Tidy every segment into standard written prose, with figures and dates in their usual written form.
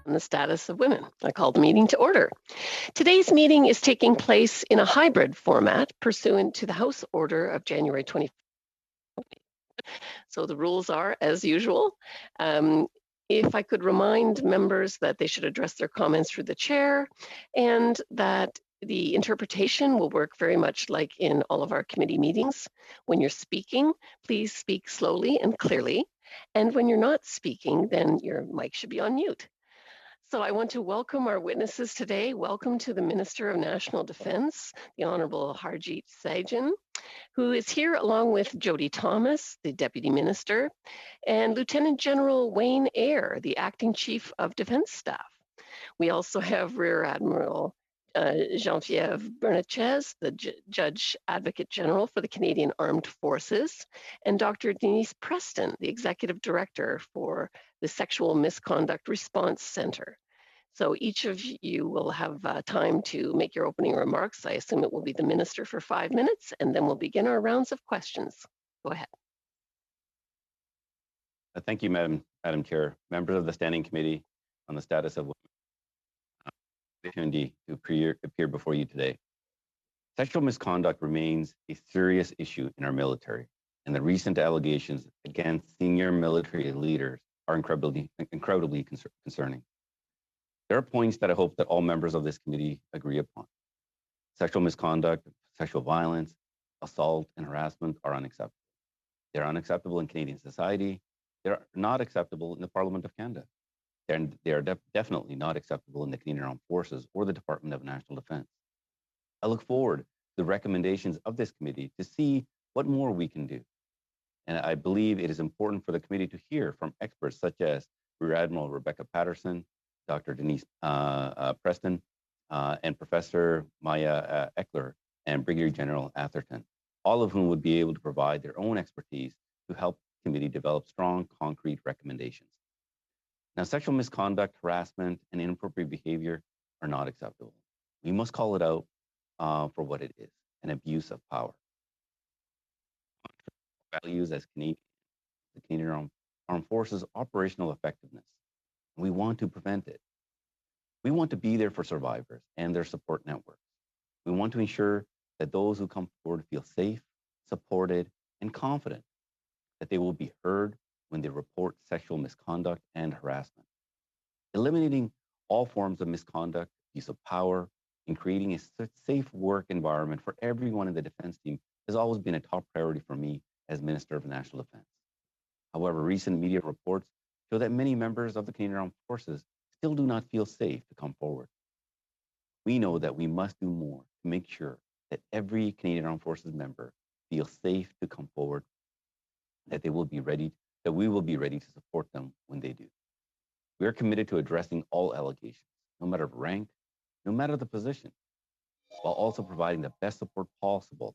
on the status of women. I call the meeting to order. Today's meeting is taking place in a hybrid format pursuant to the House Order of January 20. So the rules are as usual. If I could remind members that they should address their comments through the chair and that the interpretation will work very much like in all of our committee meetings. When you're speaking, please speak slowly and clearly. And when you're not speaking, then your mic should be on mute. So I want to welcome our witnesses today. Welcome to the Minister of National Defence, the Honourable Harjit Sajjan, who is here along with Jody Thomas, the Deputy Minister, and Lieutenant General Wayne Eyre, the Acting Chief of Defence Staff. We also have Rear Admiral Jean-Pierre Bernatchez, the Judge Advocate General for the Canadian Armed Forces, and Dr. Denise Preston, the Executive Director for the Sexual Misconduct Response Center. So each of you will have time to make your opening remarks. I assume it will be the Minister for 5 minutes, and then we'll begin our rounds of questions. Go ahead. Thank you, Madam Chair. Members of the Standing Committee on the Status of Women, opportunity to appear before you today. Sexual misconduct remains a serious issue in our military, and the recent allegations against senior military leaders are incredibly concerning. There are points that I hope that all members of this committee agree upon. Sexual misconduct, sexual violence, assault, and harassment are unacceptable. They're unacceptable in Canadian society. They're not acceptable in the Parliament of Canada. They are definitely not acceptable in the Canadian Armed Forces or the Department of National Defence. I look forward to the recommendations of this committee to see what more we can do. And I believe it is important for the committee to hear from experts such as Rear Admiral Rebecca Patterson, Dr. Denise Preston, and Professor Maya Eckler, and Brigadier General Atherton, all of whom would be able to provide their own expertise to help the committee develop strong, concrete recommendations. Now, sexual misconduct, harassment, and inappropriate behavior are not acceptable. We must call it out for what it is, an abuse of power. Values as the Canadian Armed Forces operational effectiveness. We want to prevent it. We want to be there for survivors and their support networks. We want to ensure that those who come forward feel safe, supported, and confident that they will be heard when they report sexual misconduct and harassment. Eliminating all forms of misconduct, abuse of power, and creating a safe work environment for everyone in the defense team has always been a top priority for me as Minister of National Defense. However, recent media reports show that many members of the Canadian Armed Forces still do not feel safe to come forward. We know that we must do more to make sure that every Canadian Armed Forces member feels safe to come forward, that we will be ready to support them when they do. We are committed to addressing all allegations, no matter the rank, no matter the position, while also providing the best support possible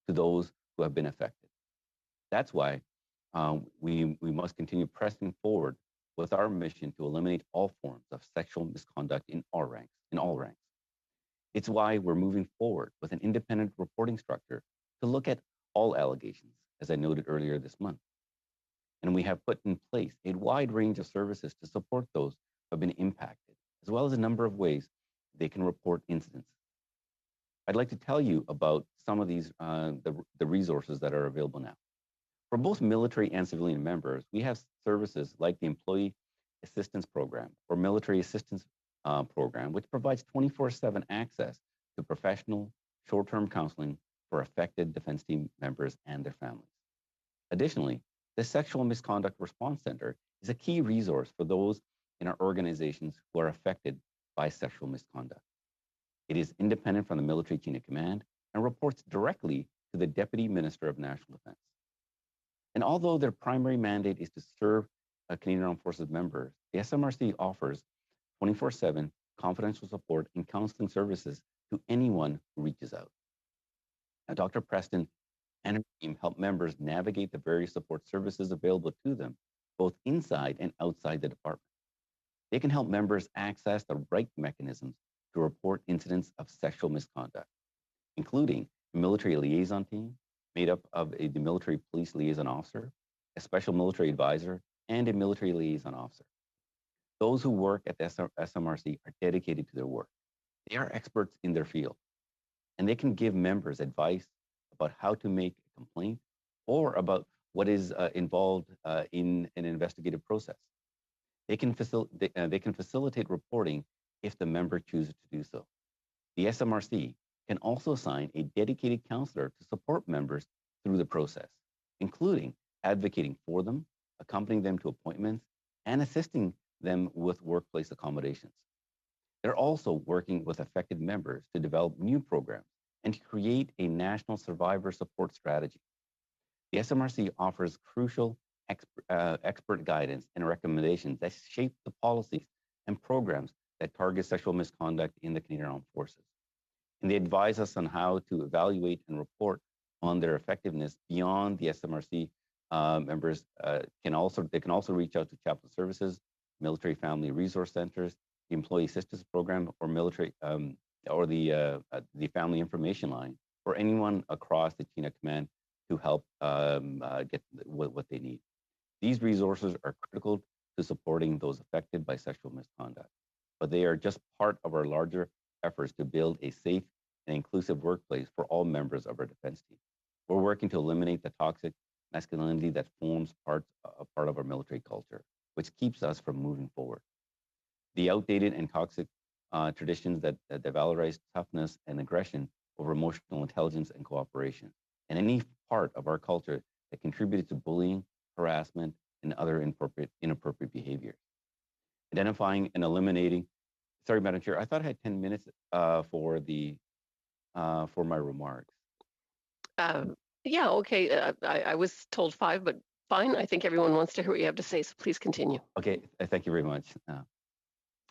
to those who have been affected. That's why we must continue pressing forward with our mission to eliminate all forms of sexual misconduct in all ranks. It's why we're moving forward with an independent reporting structure to look at all allegations, as I noted earlier this month. And we have put in place a wide range of services to support those who have been impacted, as well as a number of ways they can report incidents. I'd like to tell you about some of these, the resources that are available now. For both military and civilian members, we have services like the Employee Assistance Program or Military Assistance Program, which provides 24/7 access to professional short-term counseling for affected defense team members and their families. Additionally, the Sexual Misconduct Response Center is a key resource for those in our organizations who are affected by sexual misconduct. It is independent from the military chain of command and reports directly to the Deputy Minister of National Defense. And although their primary mandate is to serve Canadian Armed Forces members, the SMRC offers 24/7 confidential support and counseling services to anyone who reaches out. Now, Dr. Preston and her team help members navigate the various support services available to them, both inside and outside the department. They can help members access the right mechanisms to report incidents of sexual misconduct, including a military liaison team made up of the military police liaison officer, a special military advisor, and a military liaison officer. Those who work at the SMRC are dedicated to their work. They are experts in their field, and they can give members advice about how to make a complaint or about what is involved in an investigative process. They can facilitate reporting if the member chooses to do so. The SMRC can also assign a dedicated counselor to support members through the process, including advocating for them, accompanying them to appointments, and assisting them with workplace accommodations. They're also working with affected members to develop new programs and to create a national survivor support strategy. The SMRC offers crucial expert guidance and recommendations that shape the policies and programs that target sexual misconduct in the Canadian Armed Forces. And they advise us on how to evaluate and report on their effectiveness beyond the SMRC. Members can also reach out to chaplain services, military family resource centers, the employee assistance program, or military or the family information line, or anyone across the chain of command to help get what they need. These resources are critical to supporting those affected by sexual misconduct, but they are just part of our larger efforts to build a safe and inclusive workplace for all members of our defense team. We're working to eliminate the toxic masculinity that forms part of our military culture, which keeps us from moving forward. The outdated and toxic traditions that valorize toughness and aggression over emotional intelligence and cooperation, and any part of our culture that contributed to bullying, harassment, and other inappropriate behaviors. Identifying and eliminating. Sorry, Madam Chair, I thought I had 10 minutes for my remarks. Yeah, okay. I was told 5, but fine. I think everyone wants to hear what you have to say, so please continue. Okay, thank you very much.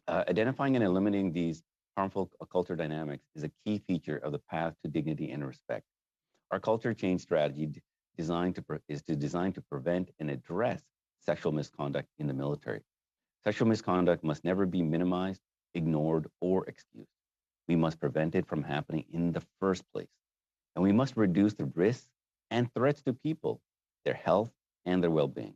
Identifying and eliminating these harmful culture dynamics is a key feature of the path to dignity and respect. Our culture change strategy is designed to prevent and address sexual misconduct in the military. Sexual misconduct must never be minimized, ignored, or excused. We must prevent it from happening in the first place. And we must reduce the risks and threats to people, their health, and their well-being.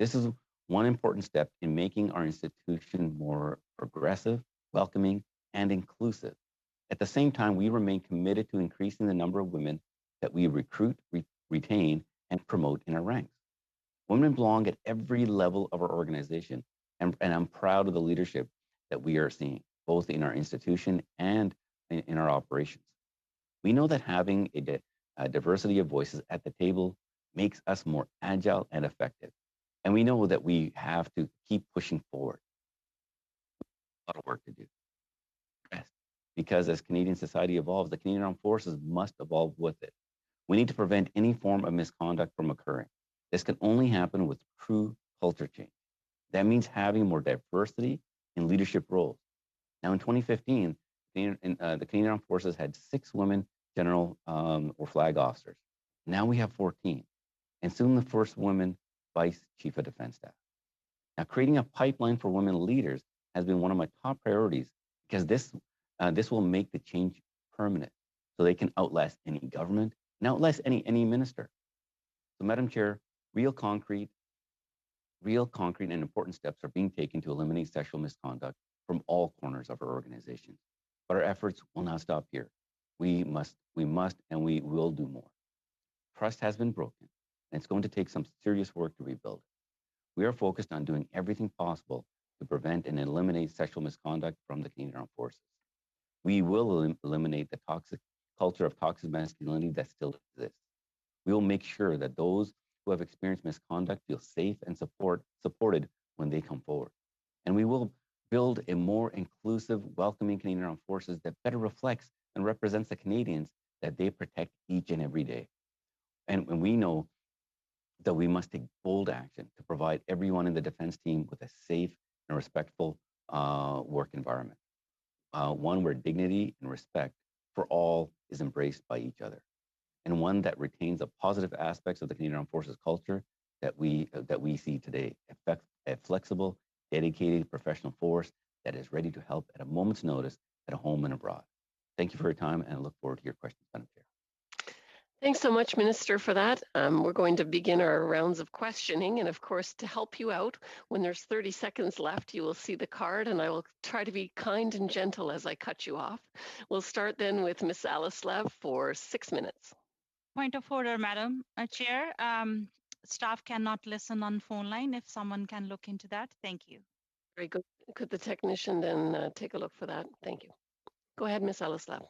This is one important step in making our institution more progressive, welcoming, and inclusive. At the same time, we remain committed to increasing the number of women that we recruit, retain, and promote in our ranks. Women belong at every level of our organization, and I'm proud of the leadership that we are seeing, both in our institution and in our operations. We know that having a diversity of voices at the table makes us more agile and effective. And we know that we have to keep pushing forward. A lot of work to do. Because as Canadian society evolves, the Canadian Armed Forces must evolve with it. We need to prevent any form of misconduct from occurring. This can only happen with true culture change. That means having more diversity in leadership roles. Now, in 2015, the Canadian Armed Forces had 6 women general or flag officers. Now we have 14, and soon the first woman Vice Chief of Defense Staff. Now, creating a pipeline for women leaders has been one of my top priorities because this will make the change permanent, so they can outlast any government and outlast any minister. So, Madam Chair, real concrete and important steps are being taken to eliminate sexual misconduct from all corners of our organization. But our efforts will not stop here. We must, and we will do more. Trust has been broken, and it's going to take some serious work to rebuild it. We are focused on doing everything possible to prevent and eliminate sexual misconduct from the Canadian Armed Forces. We will eliminate the toxic culture of toxic masculinity that still exists. We will make sure that those who have experienced misconduct feel safe and supported when they come forward. And we will build a more inclusive, welcoming Canadian Armed Forces that better reflects and represents the Canadians that they protect each and every day. And we know that we must take bold action to provide everyone in the defense team with a safe and respectful work environment, one where dignity and respect for all is embraced by each other, and one that retains the positive aspects of the Canadian Armed Forces culture that we see today, a flexible, dedicated professional force that is ready to help at a moment's notice at home and abroad. Thank you for your time, and I look forward to your questions, Madam Chair. Thanks so much, Minister, for that. We're going to begin our rounds of questioning. And of course, to help you out, when there's 30 seconds left, you will see the card, and I will try to be kind and gentle as I cut you off. We'll start then with Ms. Alice Lev for 6 minutes. Point of order, Madam Chair. Staff cannot listen on phone line. If someone can look into that, thank you. Very good. Could the technician then take a look for that? Thank you. Go ahead, Ms. Alice Lev.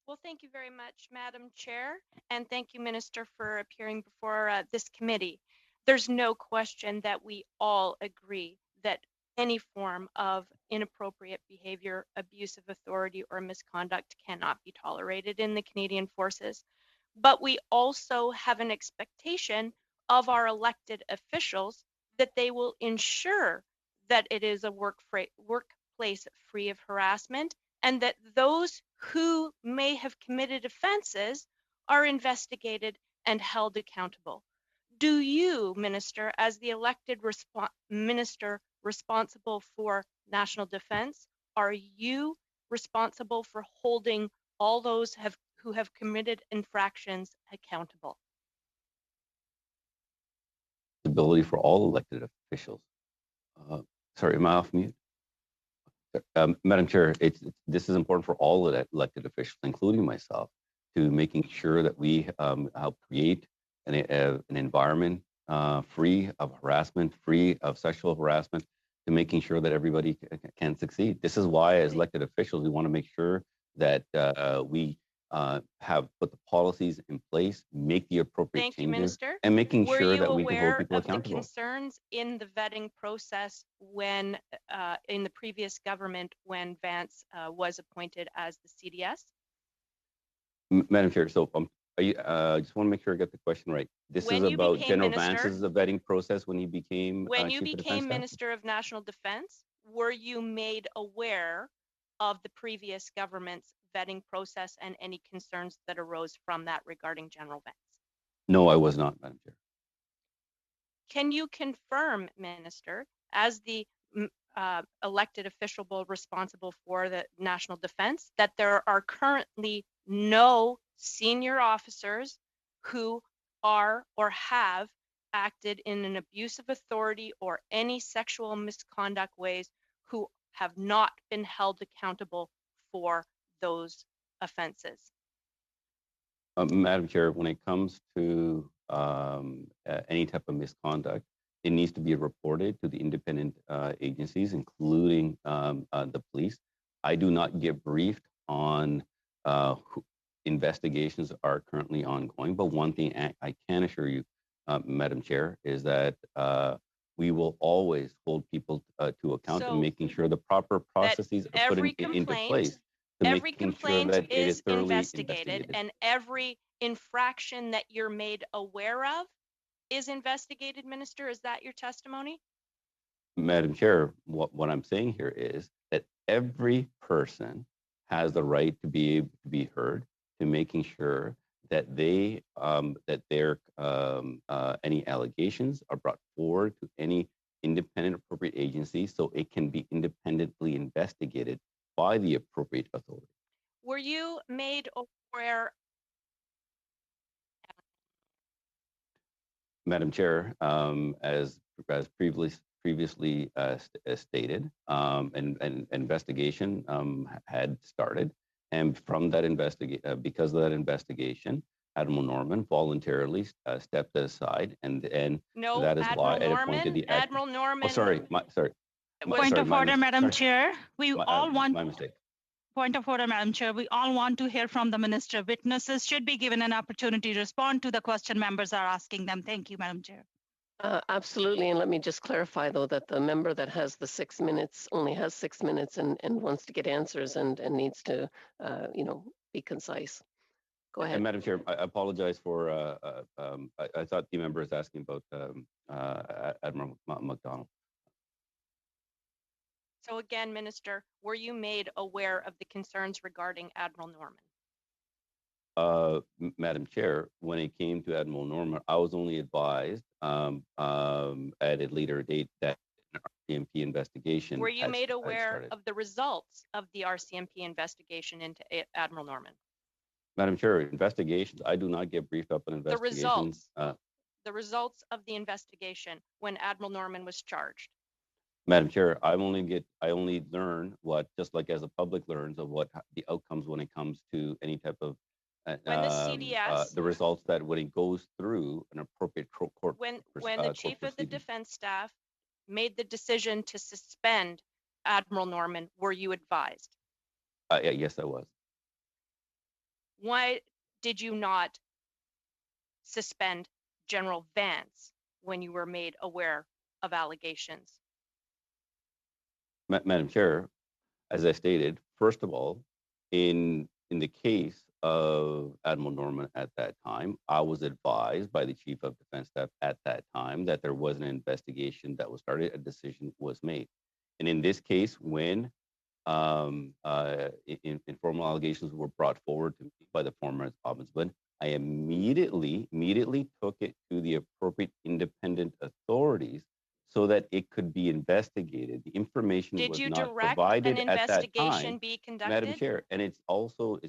Well, thank you very much, Madam Chair, and thank you, Minister, for appearing before this committee. There's no question that we all agree that any form of inappropriate behavior, abuse of authority, or misconduct cannot be tolerated in the Canadian Forces. But we also have an expectation of our elected officials that they will ensure that it is a workplace free of harassment, and that those who may have committed offenses are investigated and held accountable. Do you, Minister, as the elected minister responsible for national defense, are you responsible for holding all those who have committed infractions accountable? Ability for all elected officials. Sorry, am I off mute? Madam Chair, this is important for all elected officials, including myself, to making sure that we help create an environment free of harassment, free of sexual harassment, to making sure that everybody can succeed. This is why, as elected officials, we want to make sure that we have put the policies in place, make the appropriate Thank changes, you, Minister. and making Were sure you that we can hold people aware of the accountable. concerns in the vetting process when, in the previous government, when Vance was appointed as the CDS? Madam Chair, so I just want to make sure I get the question right. This When is you about became General minister- Vance's vetting process when he became When you Chief of Defense became Staff? Minister of National Defense, were you made aware of the previous government's vetting process and any concerns that arose from that regarding General Vance? No, I was not, Madam Chair. Can you confirm, Minister, as the elected official responsible for the national defense, that there are currently no senior officers who are or have acted in an abuse of authority or any sexual misconduct ways who have not been held accountable for those offenses? Madam Chair, when it comes to any type of misconduct, it needs to be reported to the independent agencies, including the police. I do not get briefed on investigations are currently ongoing, but one thing I can assure you, Madam Chair, is that we will always hold people to account and making sure the proper processes are put into place. Every complaint is investigated, and every infraction that you're made aware of is investigated, Minister. Is that your testimony? Madam Chair, what I'm saying here is that every person has the right to be able to be heard, to making sure that they that their any allegations are brought forward to any independent appropriate agency so it can be independently investigated by the appropriate authority. Were you made aware? Madam Chair, as previously stated, an investigation had started, and from that because of that investigation, Admiral Norman voluntarily stepped aside, and no, that is Admiral why Norman, I appointed the Admiral Norman. Oh, sorry. Point of order, Madam Chair. We all want. My mistake. Point of order, Madam Chair. We all want to hear from the Minister. Witnesses should be given an opportunity to respond to the question members are asking them. Thank you, Madam Chair. Absolutely, and let me just clarify, though, that the member that has the 6 minutes only has 6 minutes and wants to get answers and needs to, be concise. Go ahead. And Madam Chair, I apologize for, I thought the member was asking about Admiral McDonald. So again, Minister, were you made aware of the concerns regarding Admiral Norman? Madam Chair, when it came to Admiral Norman, I was only advised at a later date that an RCMP investigation. Were you made aware of the results of the RCMP investigation into Admiral Norman? Madam Chair, investigations, I do not get briefed up on The investigations. results of the investigation when Admiral Norman was charged. Madam Chair, I only learn what, just like as the public learns, of what the outcomes when it comes to any type of When the CDS, the results that when it goes through an appropriate court. when the chief of the defense staff made the decision to suspend Admiral Norman, were you advised? Yes, I was. Why did you not suspend General Vance when you were made aware of allegations? Madam Chair, as I stated, first of all, in the case of Admiral Norman at that time, I was advised by the Chief of Defense Staff at that time that there was an investigation that was started, a decision was made. And in this case, when informal allegations were brought forward to me by the former ombudsman, I immediately took it to the appropriate independent authorities so that it could be investigated. The information was not provided an at that investigation time, be conducted? Madam Chair. And it's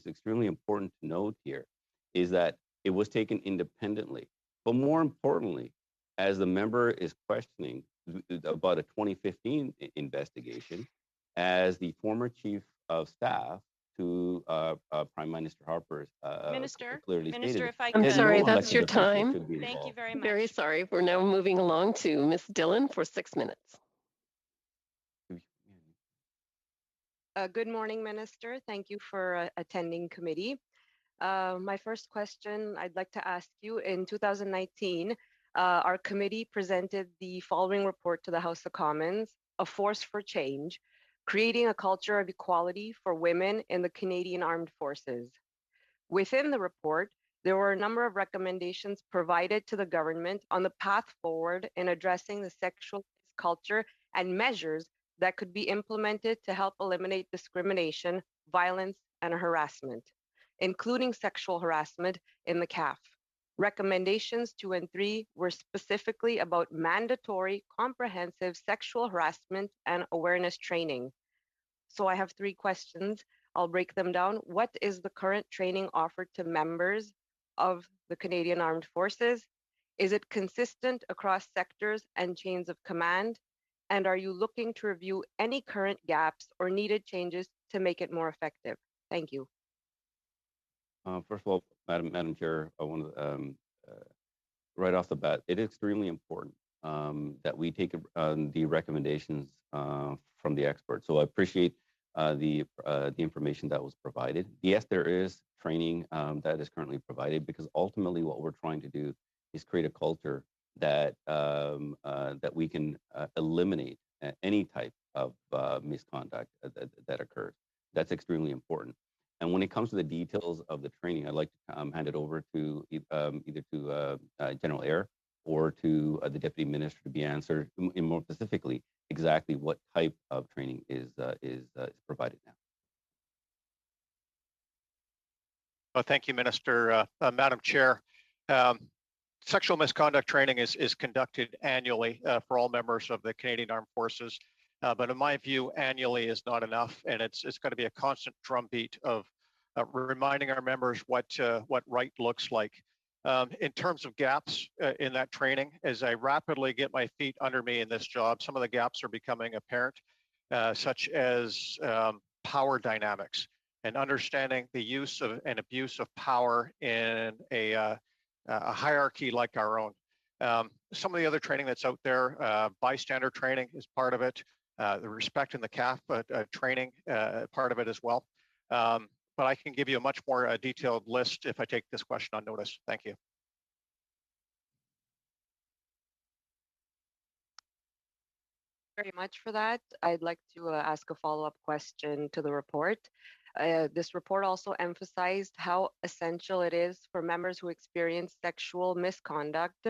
extremely important to note here is that it was taken independently. But more importantly, as the member is questioning about a 2015 investigation, as the former chief of staff to Prime Minister Harper clearly stated. I'm sorry, that's your time. Thank you very much. Very sorry. We're now moving along to Ms. Dillon for 6 minutes. Good morning, Minister. Thank you for attending committee. My first question I'd like to ask you, in 2019, our committee presented the following report to the House of Commons, A Force for Change, Creating a Culture of Equality for Women in the Canadian Armed Forces. Within the report, there were a number of recommendations provided to the government on the path forward in addressing the sexual culture and measures that could be implemented to help eliminate discrimination, violence, and harassment, including sexual harassment in the CAF. Recommendations 2 and 3 were specifically about mandatory, comprehensive sexual harassment and awareness training. So I have 3 questions. I'll break them down. What is the current training offered to members of the Canadian Armed Forces? Is it consistent across sectors and chains of command? And are you looking to review any current gaps or needed changes to make it more effective? Thank you. First of all, Madam Chair, I want to right off the bat, it is extremely important that we take the recommendations from the experts. So I appreciate the information that was provided. Yes, there is training that is currently provided, because ultimately what we're trying to do is create a culture that that we can eliminate any type of misconduct that occurs. That's extremely important. And when it comes to the details of the training, I'd like to hand it over to either to General Eyre or to the Deputy Minister to be answered in more specifically exactly what type of training is provided now. Well, thank you, Minister. Madam Chair, sexual misconduct training is conducted annually for all members of the Canadian Armed Forces. But in my view, annually is not enough, and it's got to be a constant drumbeat of reminding our members what right looks like. In terms of gaps in that training, as I rapidly get my feet under me in this job, some of the gaps are becoming apparent, such as power dynamics and understanding the use of and abuse of power in a hierarchy like our own. Some of the other training that's out there, bystander training is part of it. The respect in the CAF training, part of it as well. But I can give you a much more detailed list if I take this question on notice. Thank you. Very much for that. I'd like to ask a follow-up question to the report. This report also emphasized how essential it is for members who experience sexual misconduct,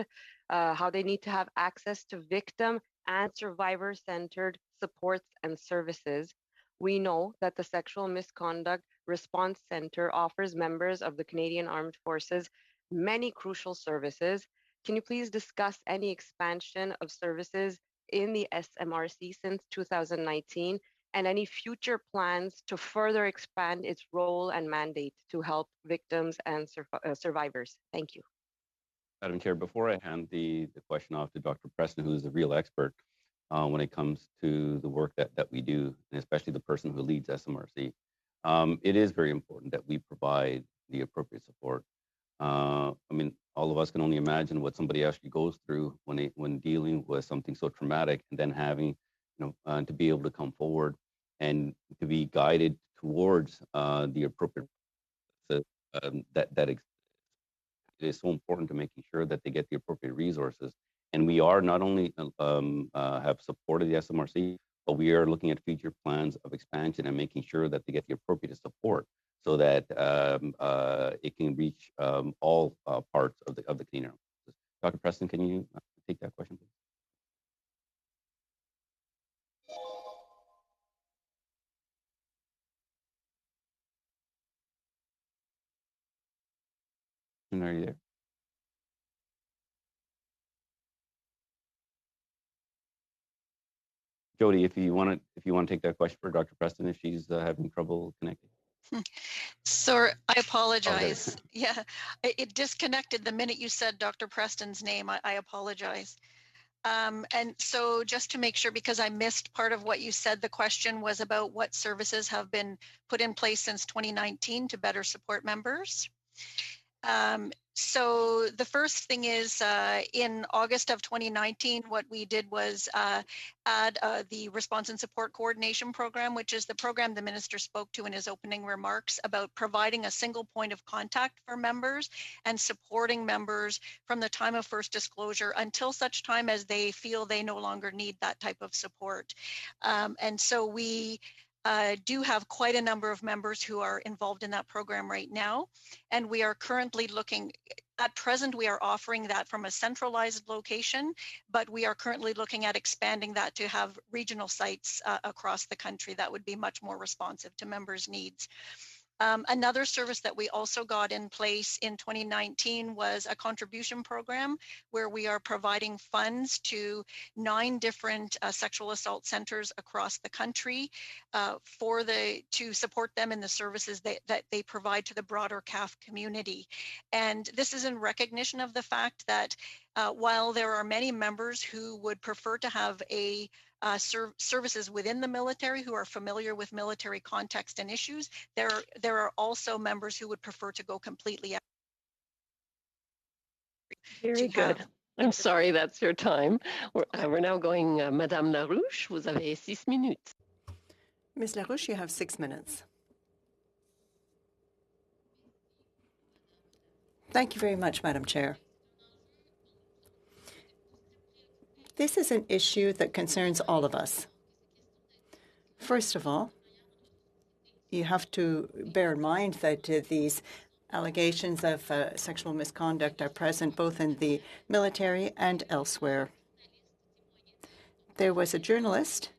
how they need to have access to victim and survivor-centered supports and services. We know that the Sexual Misconduct Response Center offers members of the Canadian Armed Forces many crucial services. Can you please discuss any expansion of services in the SMRC since 2019 and any future plans to further expand its role and mandate to help victims and survivors? Thank you. Madam Chair, before I hand the question off to Dr. Preston, who is a real expert when it comes to the work that we do, and especially the person who leads SMRC, it is very important that we provide the appropriate support. I mean, all of us can only imagine what somebody actually goes through when dealing with something so traumatic, and then having, to be able to come forward and to be guided towards the appropriate that it is so important to making sure that they get the appropriate resources. And we are not only have supported the SMRC, but we are looking at future plans of expansion and making sure that they get the appropriate support so that it can reach all parts of the Canadian Armed Forces. Dr. Preston, can you take that question, please? Are you there? Jody, if you want to take that question for Dr. Preston, if she's having trouble connecting. Sir, I apologize. Oh, yeah, it disconnected the minute you said Dr. Preston's name. I apologize. And so just to make sure, because I missed part of what you said, the question was about what services have been put in place since 2019 to better support members. So the first thing is in August of 2019, what we did was add the Response and Support Coordination Program, which is the program the minister spoke to in his opening remarks about providing a single point of contact for members and supporting members from the time of first disclosure until such time as they feel they no longer need that type of support. And so we do have quite a number of members who are involved in that program right now. And we are currently looking, at present, we are offering that from a centralized location, but we are currently looking at expanding that to have regional sites across the country that would be much more responsive to members' needs. Another service that we also got in place in 2019 was a contribution program where we are providing funds to 9 different sexual assault centers across the country to support them in the services that they provide to the broader CAF community. And this is in recognition of the fact that while there are many members who would prefer to have services within the military who are familiar with military context and issues, there are also members who would prefer to go completely out. Very good. I'm sorry, that's your time. We're now going, Madame Larouche, vous avez 6 minutes. Ms. Larouche, you have 6 minutes. Thank you very much, Madam Chair. This is an issue that concerns all of us. First of all, you have to bear in mind that these allegations of sexual misconduct are present both in the military and elsewhere. There was a journalist,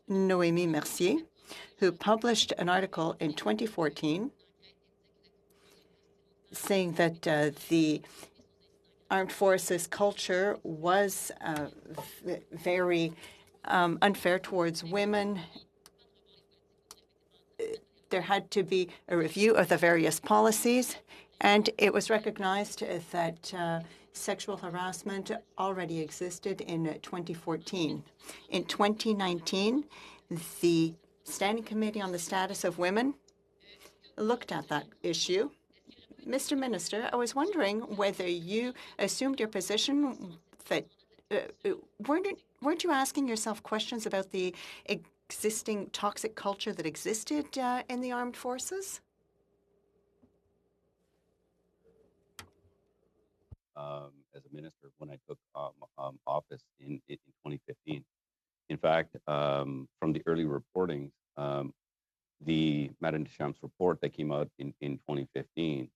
Noémie Mercier, who published an article in 2014 saying that the Armed Forces culture was very unfair towards women. There had to be a review of the various policies, and it was recognized that sexual harassment already existed in 2014. In 2019, the Standing Committee on the Status of Women looked at that issue. Mr. Minister, I was wondering whether you assumed your position that weren't you asking yourself questions about the existing toxic culture that existed in the armed forces? As a minister, when I took office in 2015, in fact, from the early reporting, the Madame Deschamps report that came out in 2015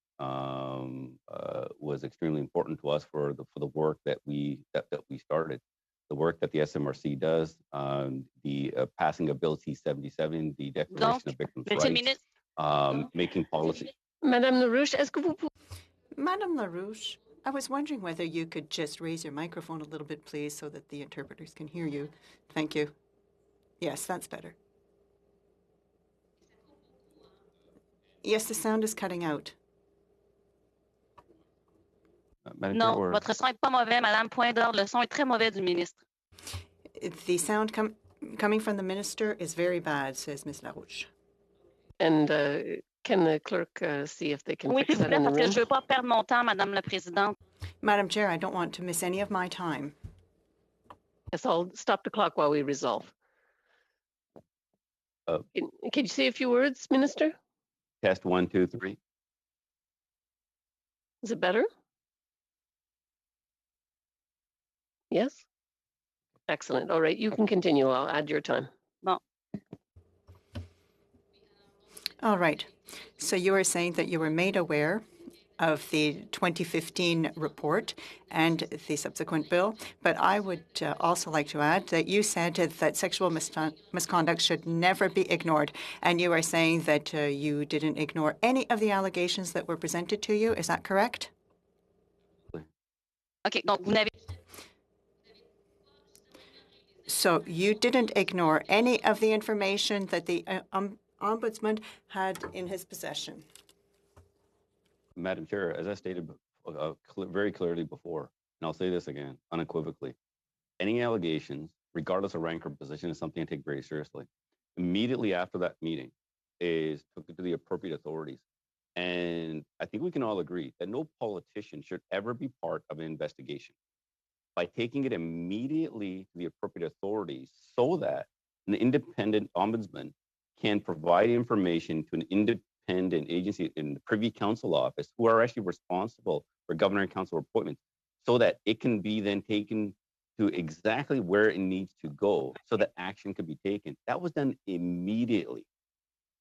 was extremely important to us for the work that we started, the work that the SMRC does, the passing of Bill C-77, the Declaration of Victims' Rights, making policy. Madame Larouche, est-ce que vous pouvez... Madame Larouche, I was wondering whether you could just raise your microphone a little bit, please, so that the interpreters can hear you. Thank you. Yes, that's better. Yes, the sound is cutting out. Madam Chair, Non, or votre son est pas mauvais, Madame. Point d'ordre. Le son est très mauvais du ministre. The sound coming from the minister is very bad, says Ms. Larouche. And can the clerk see if they can Oui, fix s'il vous that plaît, in the parce que room? je veux pas perdre mon temps, Madame la Présidente. Madam Chair, I don't want to miss any of my time. Yes, I'll stop the clock while we resolve. Can you say a few words, Minister? test 1, 2, 3. Is it better? Yes? Excellent. All right, you can continue. I'll add your time. Bon. All right. So you were saying that you were made aware of the 2015 report and the subsequent bill, but I would also like to add that you said that sexual misconduct should never be ignored, and you are saying that you didn't ignore any of the allegations that were presented to you. Is that correct? OK, donc vous n'avez So you didn't ignore any of the information that the Ombudsman had in his possession. Madam Chair, as I stated very clearly before, and I'll say this again unequivocally, any allegations, regardless of rank or position, is something I take very seriously. Immediately after that meeting is took it to the appropriate authorities. And I think we can all agree that no politician should ever be part of an investigation. By taking it immediately to the appropriate authorities so that an independent ombudsman can provide information to an independent agency in the Privy Council office who are actually responsible for governor and council appointments so that it can be then taken to exactly where it needs to go so that action could be taken. That was done immediately.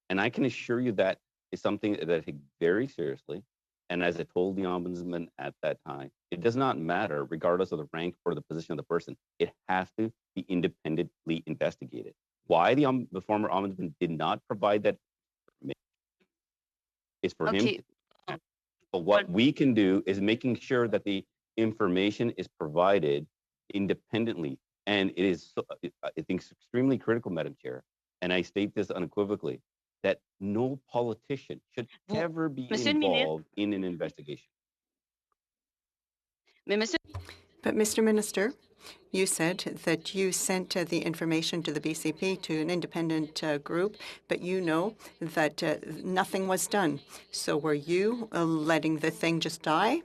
And I can assure you that is something that I take very seriously. And as I told the ombudsman at that time, it does not matter, regardless of the rank or the position of the person. It has to be independently investigated. Why the former ombudsman did not provide that information is for him. But what we can do is making sure that the information is provided independently. And it is, I think, extremely critical, Madam Chair, and I state this unequivocally, that no politician should ever be involved in an investigation. But Mr. Minister, you said that you sent the information to the BCP, to an independent group, but you know that nothing was done. So were you letting the thing just die?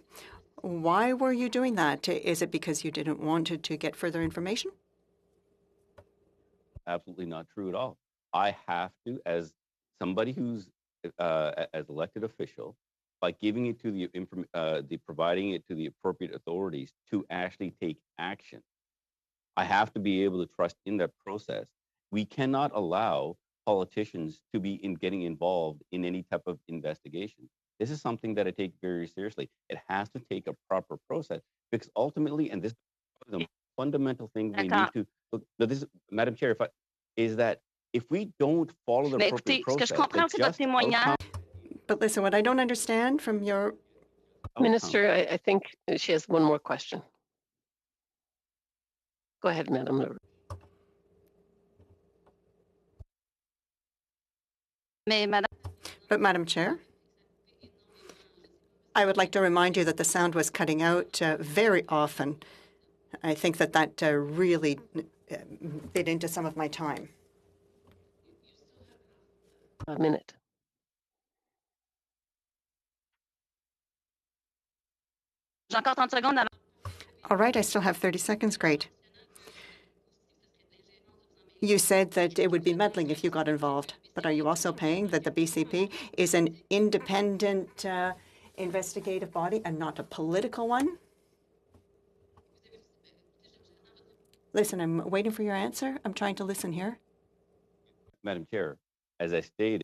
Why were you doing that? Is it because you didn't want to get further information? Absolutely not true at all. I have to, as somebody who's as elected official, by giving it to the providing it to the appropriate authorities to actually take action. I have to be able to trust in that process. We cannot allow politicians to be getting involved in any type of investigation. This is something that I take very seriously. It has to take a proper process because ultimately, and this is the fundamental thing we need to look. This, Madam Chair, is that if we don't follow the appropriate process, but listen, what I don't understand from your Minister, I think she has one more question. Go ahead, Madam. But Madam Chair, I would like to remind you that the sound was cutting out very often. I think that really bit into some of my time. A minute. All right, I still have 30 seconds. Great. You said that it would be meddling if you got involved, but are you also saying that the BCP is an independent investigative body and not a political one? Listen, I'm waiting for your answer. I'm trying to listen here. Madam Chair, as I stated,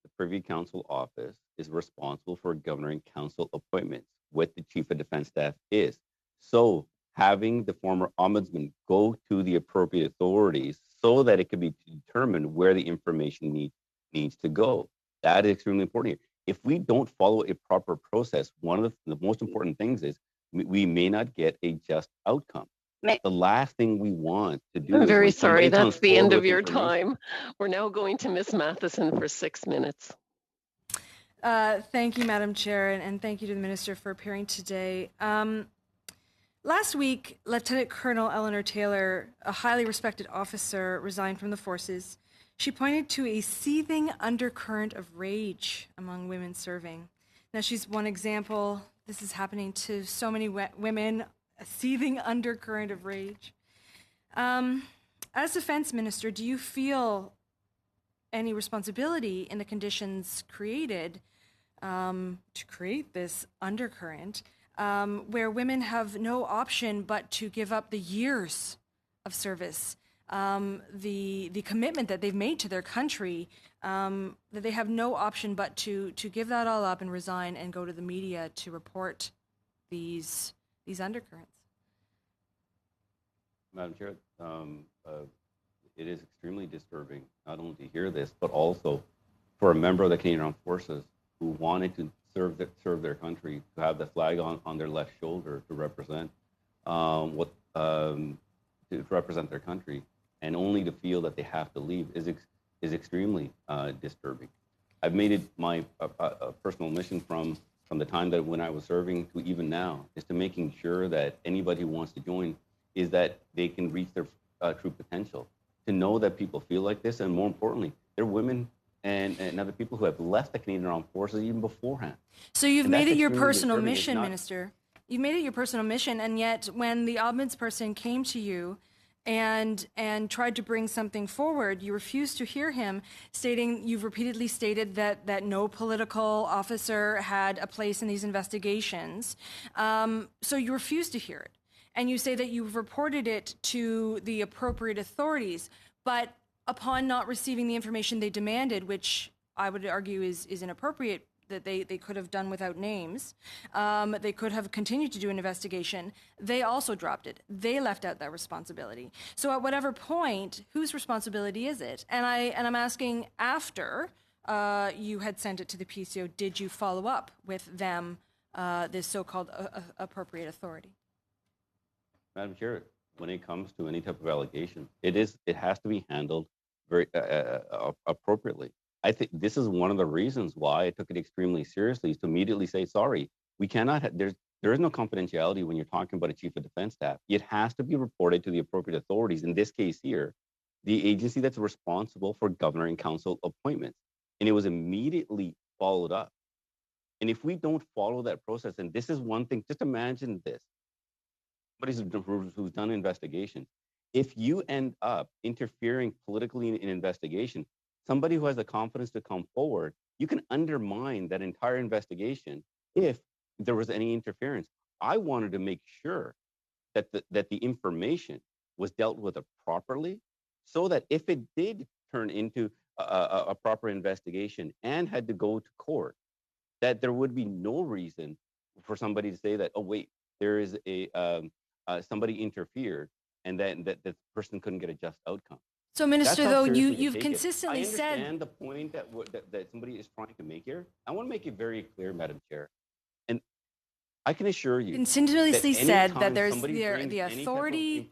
the Privy Council office is responsible for governing council appointments, what the Chief of Defense Staff is. So having the former ombudsman go to the appropriate authorities so that it can be determined where the information needs to go. That is extremely important here. If we don't follow a proper process, one of the most important things is we may not get a just outcome. The last thing we want to do I'm is very sorry, that's the end of your time. We're now going to Ms. Matheson for 6 minutes. Thank you, Madam Chair, and thank you to the Minister for appearing today. Last week, Lieutenant Colonel Eleanor Taylor, a highly respected officer, resigned from the forces. She pointed to a seething undercurrent of rage among women serving. Now, she's one example. This is happening to so many women, a seething undercurrent of rage. As Defense Minister, do you feel any responsibility in the conditions created to create this undercurrent where women have no option but to give up the years of service, the commitment that they've made to their country, that they have no option but to give that all up and resign and go to the media to report these undercurrents? Madam Chair, it is extremely disturbing not only to hear this, but also for a member of the Canadian Armed Forces who wanted to serve their country, to have the flag on their left shoulder to represent to represent their country, and only to feel that they have to leave is extremely disturbing. I've made it my personal mission from the time that when I was serving to even now is to making sure that anybody who wants to join is that they can reach their true potential. To know that people feel like this, and more importantly, they're women and other people who have left the Canadian Armed Forces even beforehand. So you've made it your personal mission, Minister. You've made it your personal mission, and yet when the ombudsperson came to you and tried to bring something forward, you refused to hear him, stating, you've repeatedly stated that no political officer had a place in these investigations. So you refused to hear it. And you say that you've reported it to the appropriate authorities, but upon not receiving the information they demanded, which I would argue is inappropriate, that they could have done without names, they could have continued to do an investigation, they also dropped it. They left out that responsibility. So at whatever point, whose responsibility is it? And I'm asking, after you had sent it to the PCO, did you follow up with them, this so-called appropriate authority? Madam Chair, when it comes to any type of allegation, it has to be handled very appropriately. I think this is one of the reasons why I took it extremely seriously, is to immediately say, sorry, we cannot, there is no confidentiality when you're talking about a chief of defense staff. It has to be reported to the appropriate authorities. In this case here, the agency that's responsible for governor and council appointments. And it was immediately followed up. And if we don't follow that process, and this is one thing, just imagine this, somebody who's done investigation. If you end up interfering politically in investigation, somebody who has the confidence to come forward, you can undermine that entire investigation if there was any interference. I wanted to make sure that the information was dealt with properly, so that if it did turn into a proper investigation and had to go to court, that there would be no reason for somebody to say that, oh wait, there is somebody interfered, and that the person couldn't get a just outcome. So, Minister, though, you've consistently said... I understand said... the point that somebody is trying to make here. I want to make it very clear, Madam Chair. And I can assure you... Continuously said that there's the authority,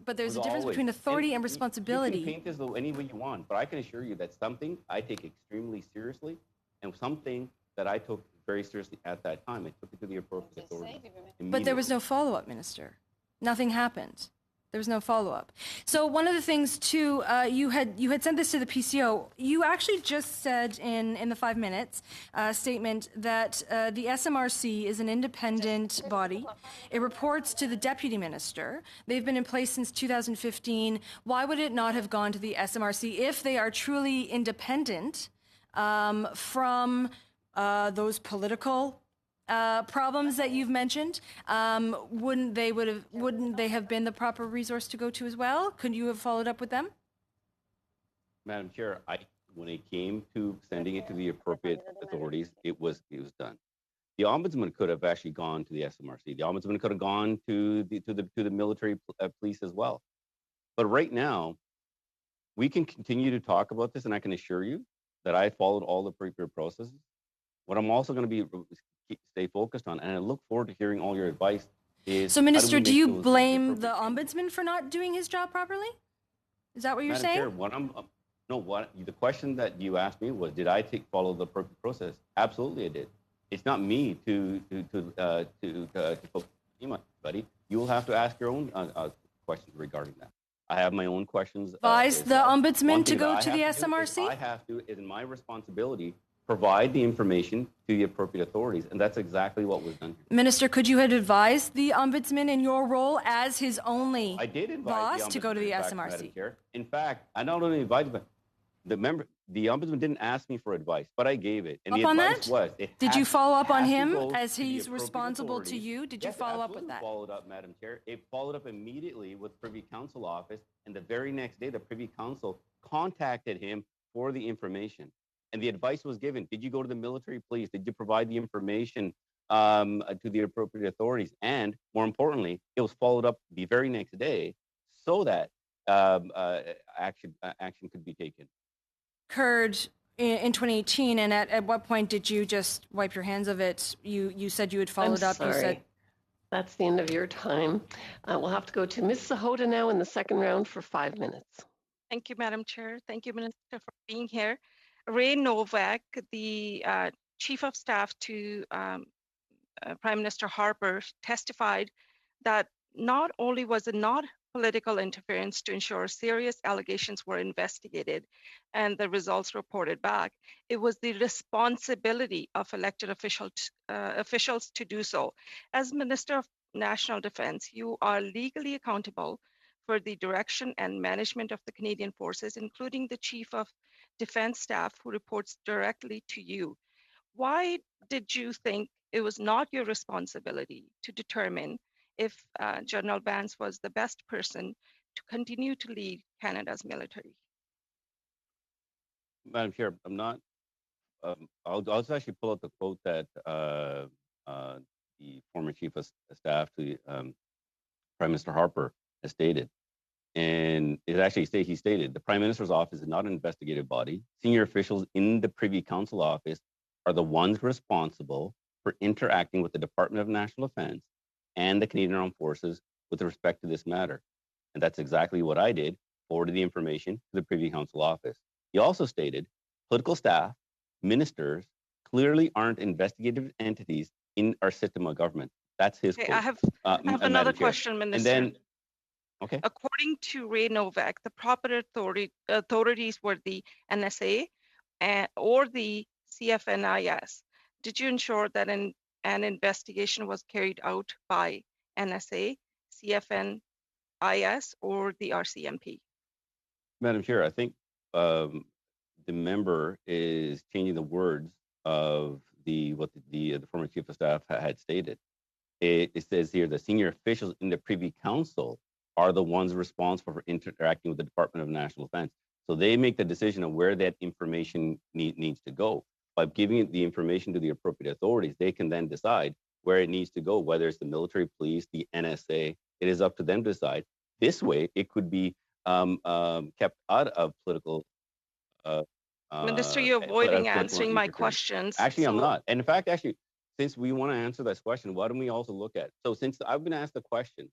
but there's a difference between authority and responsibility. You can paint as though any way you want, but I can assure you that's something I take extremely seriously, and something that I took very seriously at that time. I took it to the appropriate authority. But there was no follow-up, Minister. Nothing happened. There was no follow-up. So one of the things, too, you had sent this to the PCO. You actually just said in the 5 minutes statement that the SMRC is an independent body. It reports to the Deputy Minister. They've been in place since 2015. Why would it not have gone to the SMRC if they are truly independent from those political problems that you've mentioned? Wouldn't they have been the proper resource to go to as well? Could you have followed up with them? Madam Chair, when it came to sending it to the appropriate authorities, it was done. The Ombudsman could have actually gone to the SMRC. The Ombudsman could have gone to the military police as well. But right now, we can continue to talk about this, and I can assure you that I followed all the appropriate processes. What I'm also going to stay focused on, and I look forward to hearing all your advice, is... So, Minister, do you blame the Ombudsman for not doing his job properly? Is that what you're saying? Chair, No, the question that you asked me was, did I follow the process? Absolutely, I did. It's not me to put buddy. You will have to ask your own questions regarding that. I have my own questions. Advise the ombudsman to go to the SMRC? I have to, it's my responsibility, provide the information to the appropriate authorities, and that's exactly what was done. Minister, could you have advised the ombudsman in your role as his only I did advise boss to go to the SMRC? In fact, I not only advised, but the ombudsman didn't ask me for advice, but I gave it. And the advice was, did you follow up on him as he's responsible to you? Did you follow up with that? Followed up, Madam Chair. It followed up immediately with Privy Council office, and the very next day, the Privy Council contacted him for the information. And the advice was given. Did you go to the military police? Did you provide the information to the appropriate authorities? And more importantly, it was followed up the very next day so that action could be taken. Occurred in 2018, and at what point did you just wipe your hands of it? You said you had followed up. Sorry. You said that's the end of your time. We'll have to go to Ms. Sahota now in the second round for 5 minutes. Thank you, Madam Chair. Thank you, Minister, for being here. Ray Novak, the Chief of Staff to Prime Minister Harper, testified that not only was it not political interference to ensure serious allegations were investigated and the results reported back, it was the responsibility of elected officials to do so. As Minister of National Defense, you are legally accountable for the direction and management of the Canadian Forces, including the Chief of Defense Staff, who reports directly to you. Why did you think it was not your responsibility to determine if General Vance was the best person to continue to lead Canada's military? Madam Chair, I'm not. I'll just actually pull out the quote that the former Chief of Staff to Prime Minister Harper has stated. And it actually he stated, the Prime Minister's office is not an investigative body. Senior officials in the Privy Council office are the ones responsible for interacting with the Department of National Defense and the Canadian Armed Forces with respect to this matter. And that's exactly what I did, forwarded the information to the Privy Council office. He also stated, political staff, ministers, clearly aren't investigative entities in our system of government. That's his quote. I have another question, Minister. And then, okay. According to Ray Novak, the proper authorities were the NSA or the CFNIS. Did you ensure that an investigation was carried out by NSA, CFNIS, or the RCMP? Madam Chair, I think the member is changing the words of what the former Chief of Staff had stated. It says here, the senior officials in the Privy Council are the ones responsible for interacting with the Department of National Defense. So they make the decision of where that information needs to go. By giving the information to the appropriate authorities, they can then decide where it needs to go, whether it's the military police, the NSA. It is up to them to decide. This way, it could be kept out of political. Minister, you're avoiding answering my questions. Actually, I'm not. And in fact, actually, since we want to answer this question, why don't we also look at, so since I've been asked the question,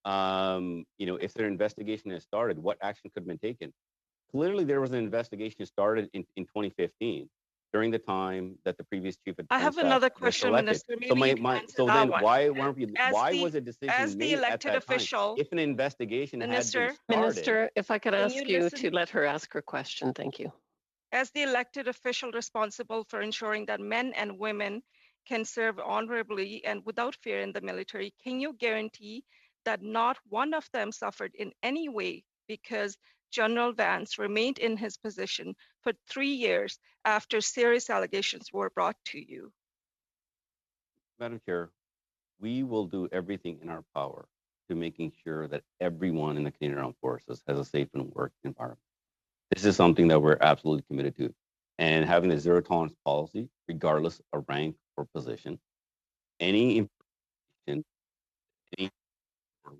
if their investigation has started, what action could have been taken? Clearly, there was an investigation started in 2015 during the time that the previous chief of defense. I have another question, Minister. Maybe why was a decision as the elected official, if an investigation had been started? Minister, if I could ask you to let her ask her question, thank you. As the elected official responsible for ensuring that men and women can serve honorably and without fear in the military, can you guarantee that not one of them suffered in any way because General Vance remained in his position for 3 years after serious allegations were brought to you? Madam Chair, we will do everything in our power to making sure that everyone in the Canadian Armed Forces has a safe and work environment. This is something that we're absolutely committed to. And having a zero tolerance policy, regardless of rank or position, any information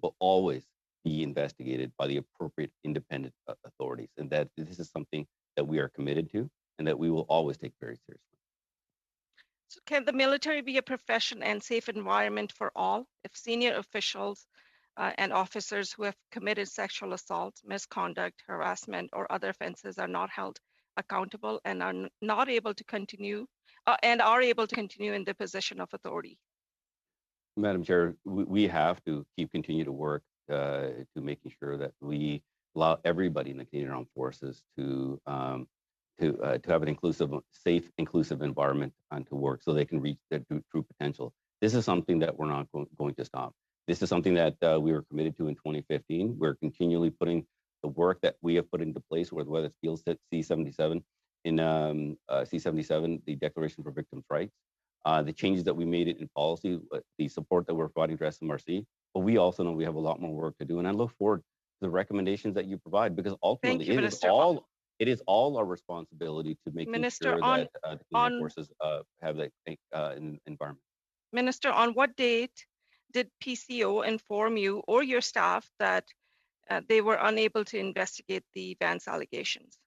will always be investigated by the appropriate independent authorities. And that this is something that we are committed to and that we will always take very seriously. So can the military be a profession and safe environment for all if senior officials and officers who have committed sexual assault, misconduct, harassment, or other offenses are not held accountable and are not able to continue and are able to continue in the position of authority. Madam Chair, we have to continue to work to making sure that we allow everybody in the Canadian Armed Forces to have an safe, inclusive environment to work so they can reach their true potential. This is something that we're not going to stop. This is something that we were committed to in 2015. We're continually putting the work that we have put into place, whether it's Bill C-77 in C-77, the Declaration for Victims' Rights, the changes that we made in policy, the support that we're providing to SMRC. But we also know we have a lot more work to do, and I look forward to the recommendations that you provide, because ultimately you, it is all our responsibility to make sure that the Canadian Forces have that environment. Minister, on what date did PCO inform you or your staff that they were unable to investigate the Vance allegations?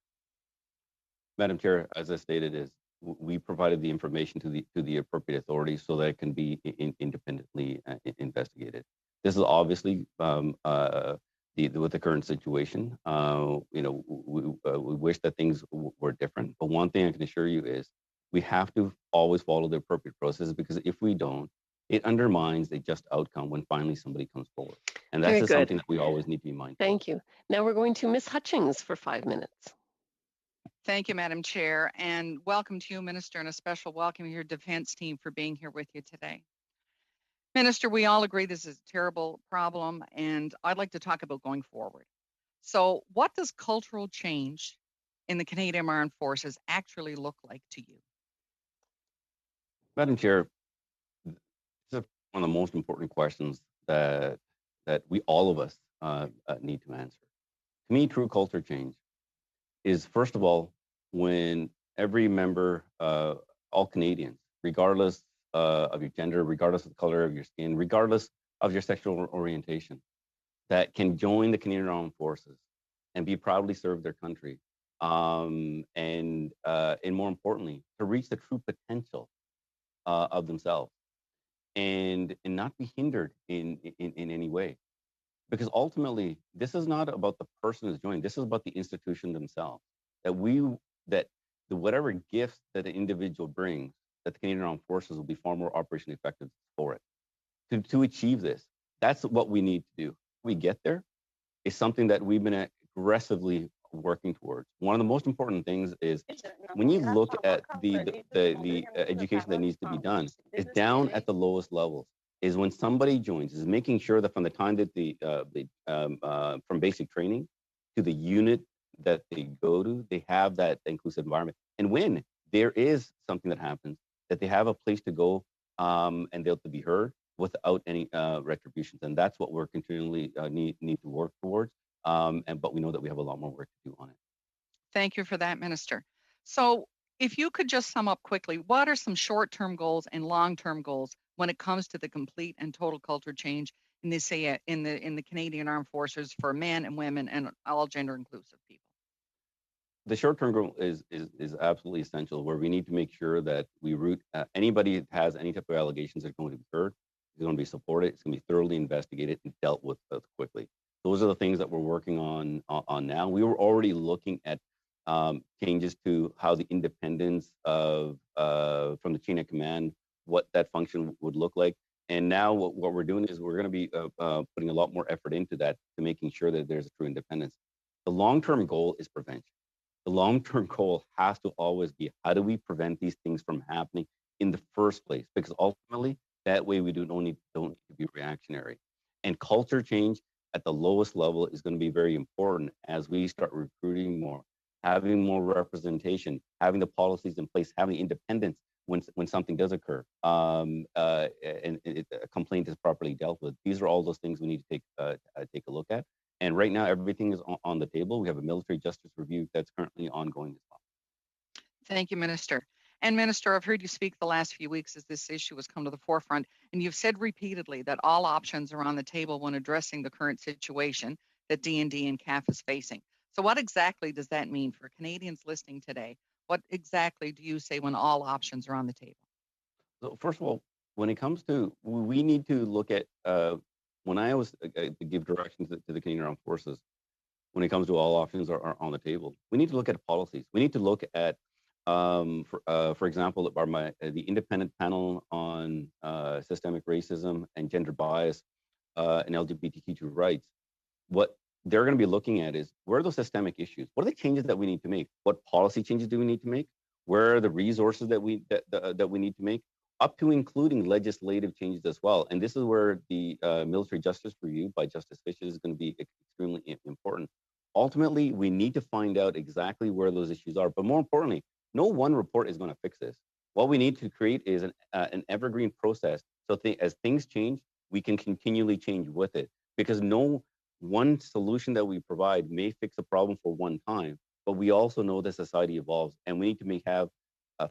Madam Chair, as I stated, we provided the information to the appropriate authorities so that it can be independently investigated. This is obviously with the current situation. We wish that things were different, but one thing I can assure you is we have to always follow the appropriate processes, because if we don't, it undermines a just outcome when finally somebody comes forward. And that's just something that we always need to be mindful. Thank you. Now we're going to Ms. Hutchings for 5 minutes. Thank you, Madam Chair, and welcome to you, Minister, and a special welcome to your defense team for being here with you today. Minister, we all agree this is a terrible problem, and I'd like to talk about going forward. So what does cultural change in the Canadian Armed Forces actually look like to you? Madam Chair, this is one of the most important questions that we, all of us, need to answer. To me, true culture change is, first of all, when every member, all Canadians, regardless of your gender, regardless of the color of your skin, regardless of your sexual orientation, that can join the Canadian Armed Forces and be proudly serve their country, and more importantly, to reach the true potential of themselves, and not be hindered in any way. Because ultimately, this is not about the person who's joining. This is about the institution themselves. That whatever gifts that the individual brings, that the Canadian Armed Forces will be far more operationally effective for it. To achieve this, that's what we need to do. We get there is something that we've been aggressively working towards. One of the most important things is when you look at the education that needs to be done, is down at the lowest levels. Is when somebody joins, is making sure that from the time that from basic training to the unit that they go to, they have that inclusive environment. And when there is something that happens, that they have a place to go and they'll be heard without any retributions. And that's what we're continually need to work towards. But we know that we have a lot more work to do on it. Thank you for that, Minister. So if you could just sum up quickly, what are some short-term goals and long-term goals when it comes to the complete and total culture change in the Canadian Armed Forces for men and women and all gender inclusive people? The short-term goal is absolutely essential, where we need to make sure that we root anybody that has any type of allegations that are going to be heard, is going to be supported, it's going to be thoroughly investigated and dealt with quickly. Those are the things that we're working on now. We were already looking at changes to how the independence of from the chain of command, what that function would look like. And now what we're doing is we're going to be putting a lot more effort into that, to making sure that there's a true independence. The long-term goal is prevention. The long-term goal has to always be, how do we prevent these things from happening in the first place? Because ultimately, that way we don't need to be reactionary. And culture change at the lowest level is going to be very important as we start recruiting more, having more representation, having the policies in place, having independence when something does occur, and a complaint is properly dealt with. These are all those things we need to take a look at. And right now, everything is on the table. We have a military justice review that's currently ongoing as well. Thank you, Minister. And Minister, I've heard you speak the last few weeks as this issue has come to the forefront, and you've said repeatedly that all options are on the table when addressing the current situation that D&D and CAF is facing. So what exactly does that mean for Canadians listening today? What exactly do you say when all options are on the table? So first of all, when it comes to, we need to look at when I was to give directions to the Canadian Armed Forces, when it comes to all options are on the table, we need to look at policies. We need to look at, for example, the independent panel on systemic racism and gender bias and LGBTQ2 rights. What they're going to be looking at is, where are those systemic issues? What are the changes that we need to make? What policy changes do we need to make? Where are the resources that we need to make? Up to including legislative changes as well. And this is where the military justice review by Justice Fisher is going to be extremely important. Ultimately, we need to find out exactly where those issues are. But more importantly, no one report is going to fix this. What we need to create is an evergreen process. So as things change, we can continually change with it, because no one solution that we provide may fix a problem for one time, but we also know that society evolves, and we need to have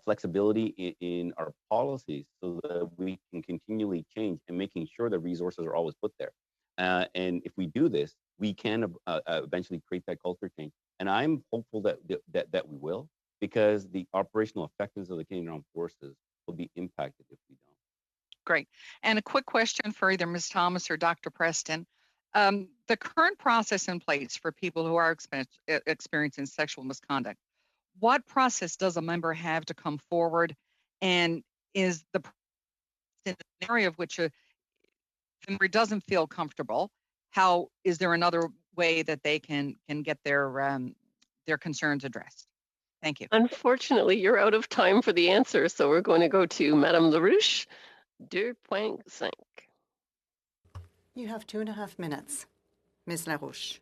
flexibility in our policies so that we can continually change, and making sure that resources are always put there. And if we do this, we can eventually create that culture change. And I'm hopeful that we will, because the operational effectiveness of the Canadian Armed Forces will be impacted if we don't. Great. And a quick question for either Ms. Thomas or Dr. Preston. The current process in place for people who are experiencing sexual misconduct, what process does a member have to come forward? And is the in an area of which a member doesn't feel comfortable, how is there another way that they can get their concerns addressed? Thank you. Unfortunately, you're out of time for the answer, so we're going to go to Madame LaRouche, 2.5. You have 2.5 minutes, Ms. LaRouche.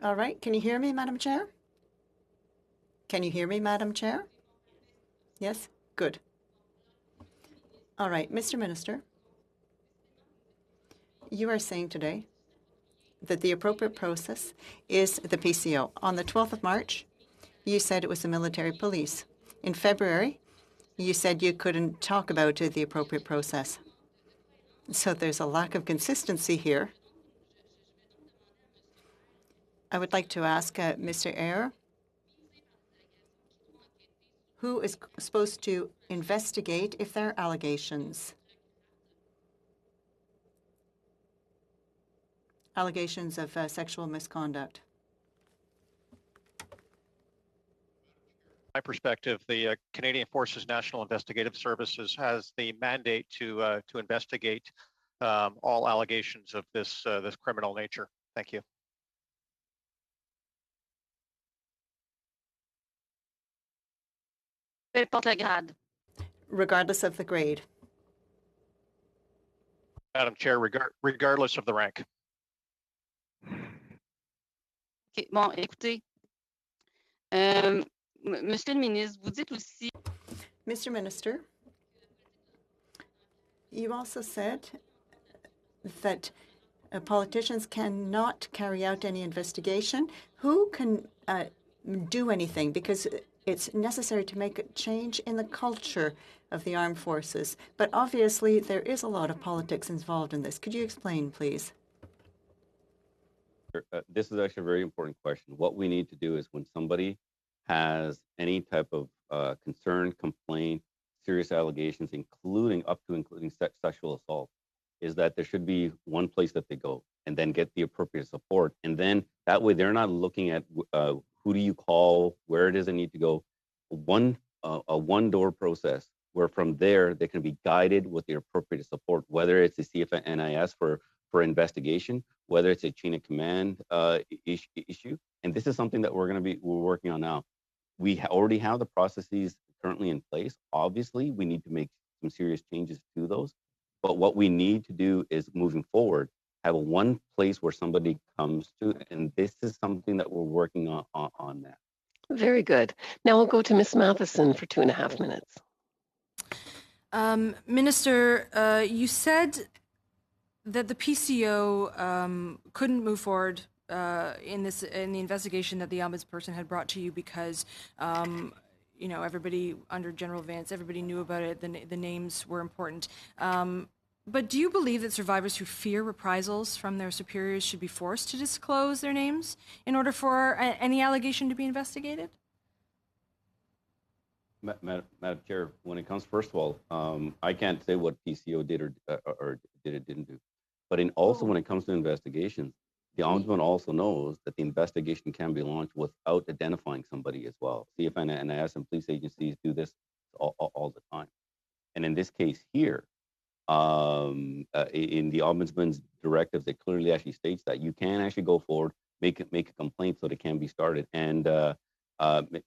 All right, can you hear me, Madam Chair? Can you hear me, Madam Chair? Yes? Good. All right, Mr. Minister, you are saying today that the appropriate process is the PCO. On the 12th of March, you said it was the military police. In February, you said you couldn't talk about the appropriate process. So there's a lack of consistency here. I would like to ask Mr. Eyre, who is supposed to investigate if there are allegations of sexual misconduct. My perspective, the Canadian Forces National Investigative Services has the mandate to investigate all allegations of this criminal nature. Thank you. Peu importe le grade. Regardless of the grade. Madam Chair, regardless of the rank. Okay, bon, écoutez, Monsieur le ministre, vous dites aussi. Mr. Minister, you also said that politicians cannot carry out any investigation. Who can do anything? Because it's necessary to make a change in the culture of the armed forces. But obviously, there is a lot of politics involved in this. Could you explain, please? This is actually a very important question. What we need to do is, when somebody has any type of concern, complaint, serious allegations, including sexual assault, is that there should be one place that they go and then get the appropriate support. And then that way they're not looking at who do you call, where it is they need to go. A one-door process where from there they can be guided with the appropriate support, whether it's the CFNIS for investigation, whether it's a chain of command issue. And this is something that we're working on now. We already have the processes currently in place. Obviously, we need to make some serious changes to those. But what we need to do is, moving forward, have one place where somebody comes to, and this is something that we're working on now. Very good. Now we'll go to Ms. Matheson for 2.5 minutes. Minister, you said that the PCO couldn't move forward in the investigation that the ombudsperson had brought to you because everybody under General Vance, everybody knew about it. The names were important. But do you believe that survivors who fear reprisals from their superiors should be forced to disclose their names in order for any allegation to be investigated? Madam Chair, when it comes, first of all, I can't say what PCO did or did it didn't do. But also when it comes to investigations, the Ombudsman also knows that the investigation can be launched without identifying somebody as well. CFN and NIS and police agencies do this all the time. And in this case here, in the Ombudsman's directives, it clearly actually states that you can actually go forward, make a complaint so that it can be started. And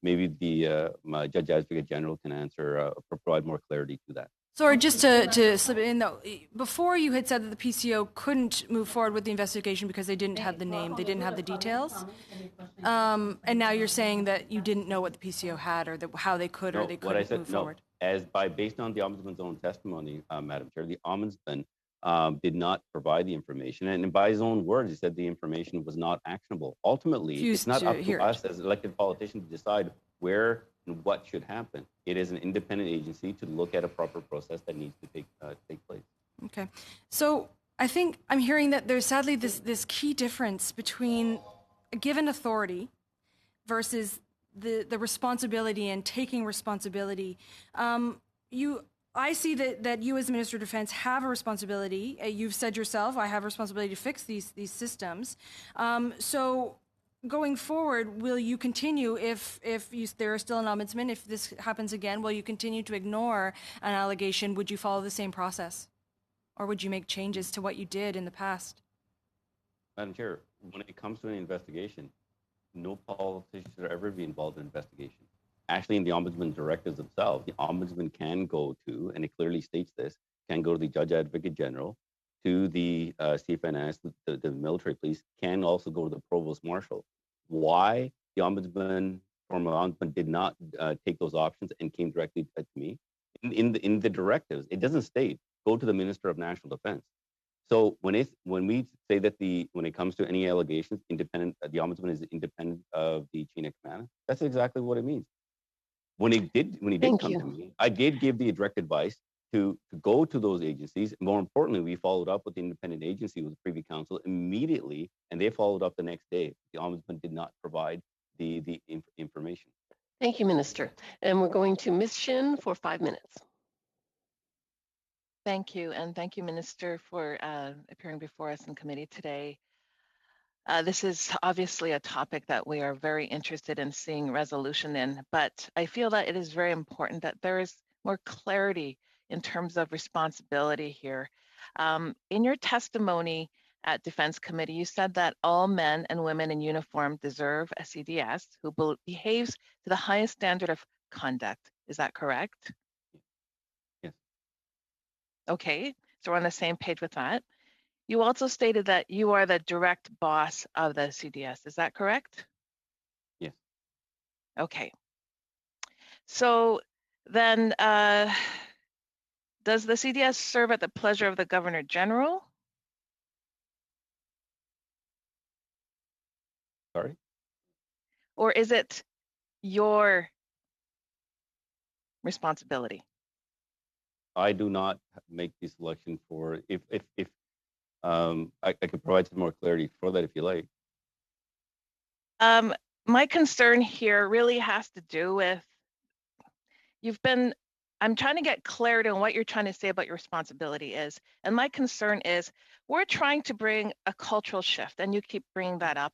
maybe the Judge Advocate General can answer, provide more clarity to that. Sorry, just to slip it in though, before you had said that the PCO couldn't move forward with the investigation because they didn't have the name, they didn't have the details. And now you're saying that you didn't know what the PCO had or how they could or they couldn't move forward. Based on the Ombudsman's own testimony, Madam Chair, the Ombudsman did not provide the information. And by his own words, he said the information was not actionable. Ultimately, it's not up to us as elected politicians to decide where and what should happen. It is an independent agency to look at a proper process that needs to take place. Okay. So I think I'm hearing that there's sadly this key difference between a given authority versus the responsibility and taking responsibility. I see that you as Minister of Defense have a responsibility. You've said yourself, I have a responsibility to fix these systems. So going forward, will you continue, if there are still an ombudsman, if this happens again, will you continue to ignore an allegation? Would you follow the same process? Or would you make changes to what you did in the past? Madam Chair, when it comes to an investigation, no politician should ever be involved in investigation. Actually, in the Ombudsman directives themselves, the Ombudsman can go to, and it clearly states this, can go to the Judge Advocate General, to the CFNS, the military police, can also go to the Provost Marshal. Why the Ombudsman, former Ombudsman, did not take those options and came directly to me? In the directives, it doesn't state, go to the Minister of National Defense. So when we say that when it comes to any allegations, independent, the Ombudsman is independent of the chain of command, that's exactly what it means. When he did come to me, I did give the direct advice to go to those agencies. More importantly, we followed up with the independent agency with the Privy Council immediately, and they followed up the next day. The Ombudsman did not provide the information. Thank you, Minister. And we're going to Ms. Shin for 5 minutes. Thank you, and thank you, Minister, for appearing before us in committee today. This is obviously a topic that we are very interested in seeing resolution in, but I feel that it is very important that there is more clarity in terms of responsibility here. In your testimony at Defense Committee, you said that all men and women in uniform deserve a CDS who behaves to the highest standard of conduct. Is that correct? Yes. Okay, so we're on the same page with that. You also stated that you are the direct boss of the CDS. Is that correct? Yes. Okay. So then, does the CDS serve at the pleasure of the Governor General? Sorry? Or is it your responsibility? I do not make the selection for if I could provide some more clarity for that if you like. My concern here really has to do with I'm trying to get clarity on what you're trying to say about your responsibility is. And my concern is we're trying to bring a cultural shift, and you keep bringing that up.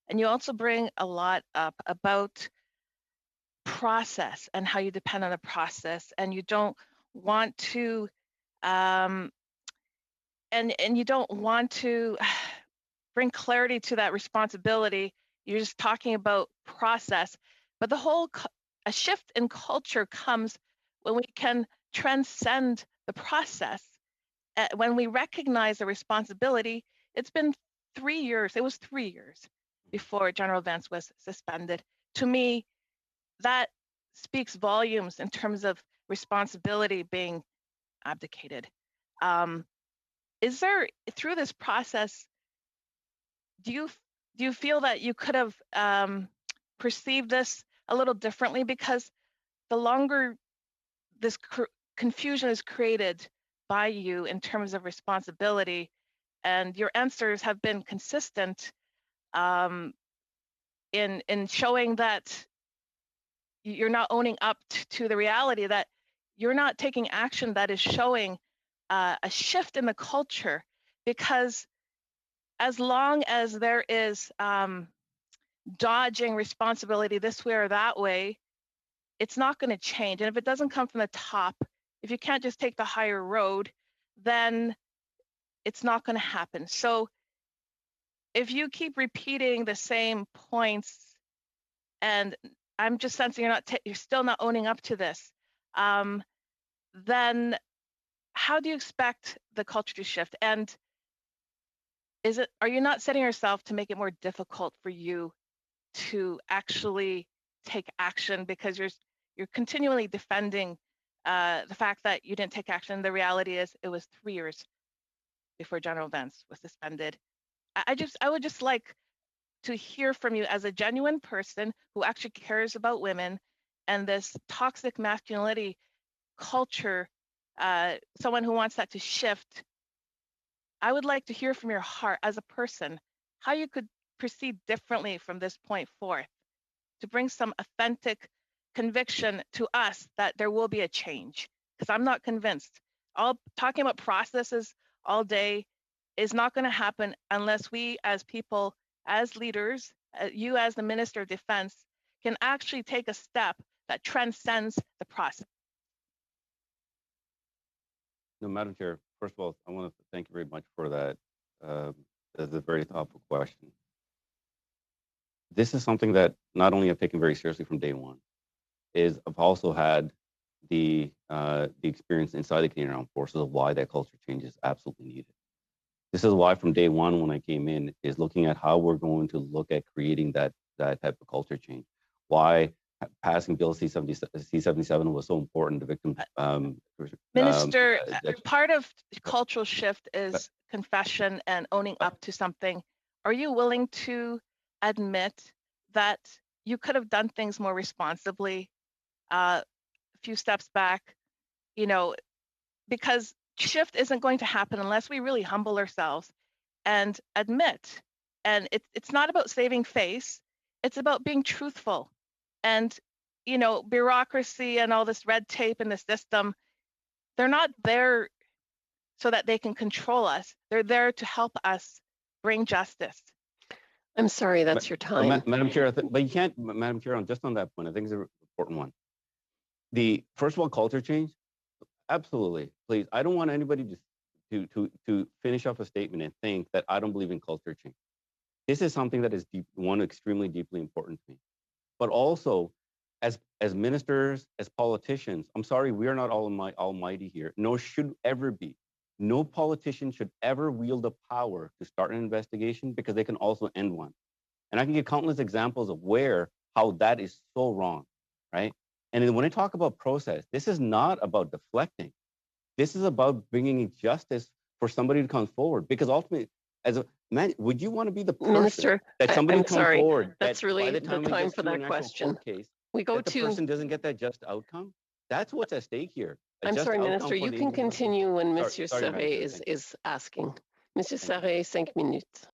And you also bring a lot up about process and how you depend on the process, and you don't want to and you don't want to bring clarity to that responsibility. You're just talking about process, but a shift in culture comes when we can transcend the process. When we recognize the responsibility. It's been 3 years. It was 3 years before General Vance was suspended. To me, that speaks volumes in terms of responsibility being abdicated. Is there, through this process, do you feel that you could have perceived this a little differently? Because the longer this confusion is created by you in terms of responsibility, and your answers have been consistent in showing that you're not owning up to the reality that you're not taking action that is showing a shift in the culture. Because as long as there is dodging responsibility this way or that way, it's not going to change. And if it doesn't come from the top, if you can't just take the higher road, then it's not going to happen. So if you keep repeating the same points, and I'm just sensing you're still not owning up to this, then how do you expect the culture to shift? And are you not setting yourself to make it more difficult for you to actually take action, because you're continually defending the fact that you didn't take action? The reality is it was 3 years before general events was suspended. I would just like to hear from you as a genuine person who actually cares about women and this toxic masculinity culture, someone who wants that to shift. I would like to hear from your heart as a person how you could proceed differently from this point forth to bring some authentic conviction to us that there will be a change, because I'm not convinced. All talking about processes all day is not going to happen unless we as people, as leaders, you as the Minister of Defense, can actually take a step that transcends the process. No, Madam Chair, first of all, I want to thank you very much for that. That's a very thoughtful question. This is something that not only I've taken very seriously from day one, is I've also had the experience inside the Canadian Armed Forces of why that culture change is absolutely needed. This is why from day one when I came in is looking at how we're going to look at creating that type of culture change. Why passing Bill C-77 was so important to victims. Minister, part of cultural shift is confession and owning up to something. Are you willing to admit that you could have done things more responsibly a few steps back? Because shift isn't going to happen unless we really humble ourselves and admit. And it's not about saving face. It's about being truthful. And, bureaucracy and all this red tape in the system, they're not there so that they can control us. They're there to help us bring justice. I'm sorry, that's your time. Madam Chair, but you can't, Madam Chair, just on that point, I think it's an important one. First of all, culture change, absolutely, please. I don't want anybody to finish off a statement and think that I don't believe in culture change. This is something that is extremely deeply important to me. But also, as ministers, as politicians, I'm sorry, we are not almighty here, nor should ever be. No politician should ever wield the power to start an investigation, because they can also end one. And I can give countless examples of how that is so wrong, right? And when I talk about process, this is not about deflecting. This is about bringing justice for somebody to come forward. Because ultimately, as a man, would you want to be the person Minister, that somebody I'm sorry, forward? that's that really by the the time, time for that question. We go the person doesn't get that just outcome. That's what's at stake here. I'm sorry, Minister, you can continue when Monsieur Serret is asking. Monsieur Serret, 5 minutes.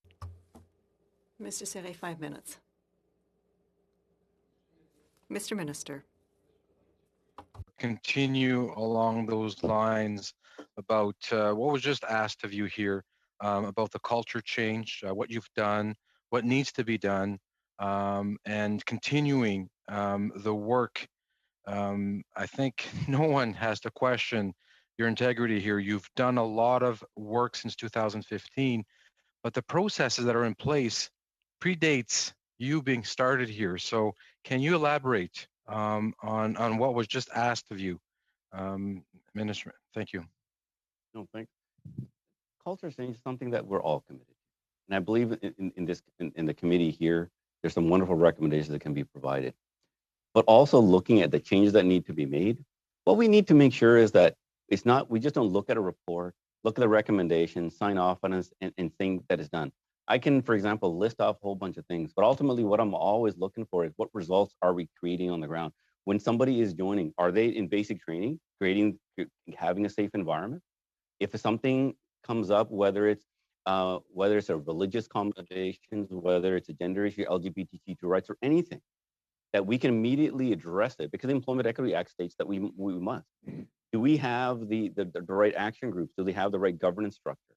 Mr. Serret, 5 minutes. Mr. Minister. Continue along those lines about what was just asked of you here about the culture change, what you've done, what needs to be done, and continuing the work. I think no one has to question your integrity here. You've done a lot of work since 2015, but the processes that are in place predates you being started here. So can you elaborate on what was just asked of you, Minister? Thank you. No, thanks. Culture change is something that we're all committed to. And I believe in the committee here, there's some wonderful recommendations that can be provided. But also looking at the changes that need to be made, what we need to make sure is that it's not, we just don't look at a report, look at the recommendations, sign off on it, and think that it's done. I can, for example, list off a whole bunch of things, but ultimately what I'm always looking for is what results are we creating on the ground? When somebody is joining, are they in basic training, having a safe environment? If something comes up, whether it's a religious accommodations, whether it's a gender issue, LGBTQ rights, or anything, that we can immediately address it, because the Employment Equity Act states that we must. Do we have the right action groups? Do they have the right governance structure?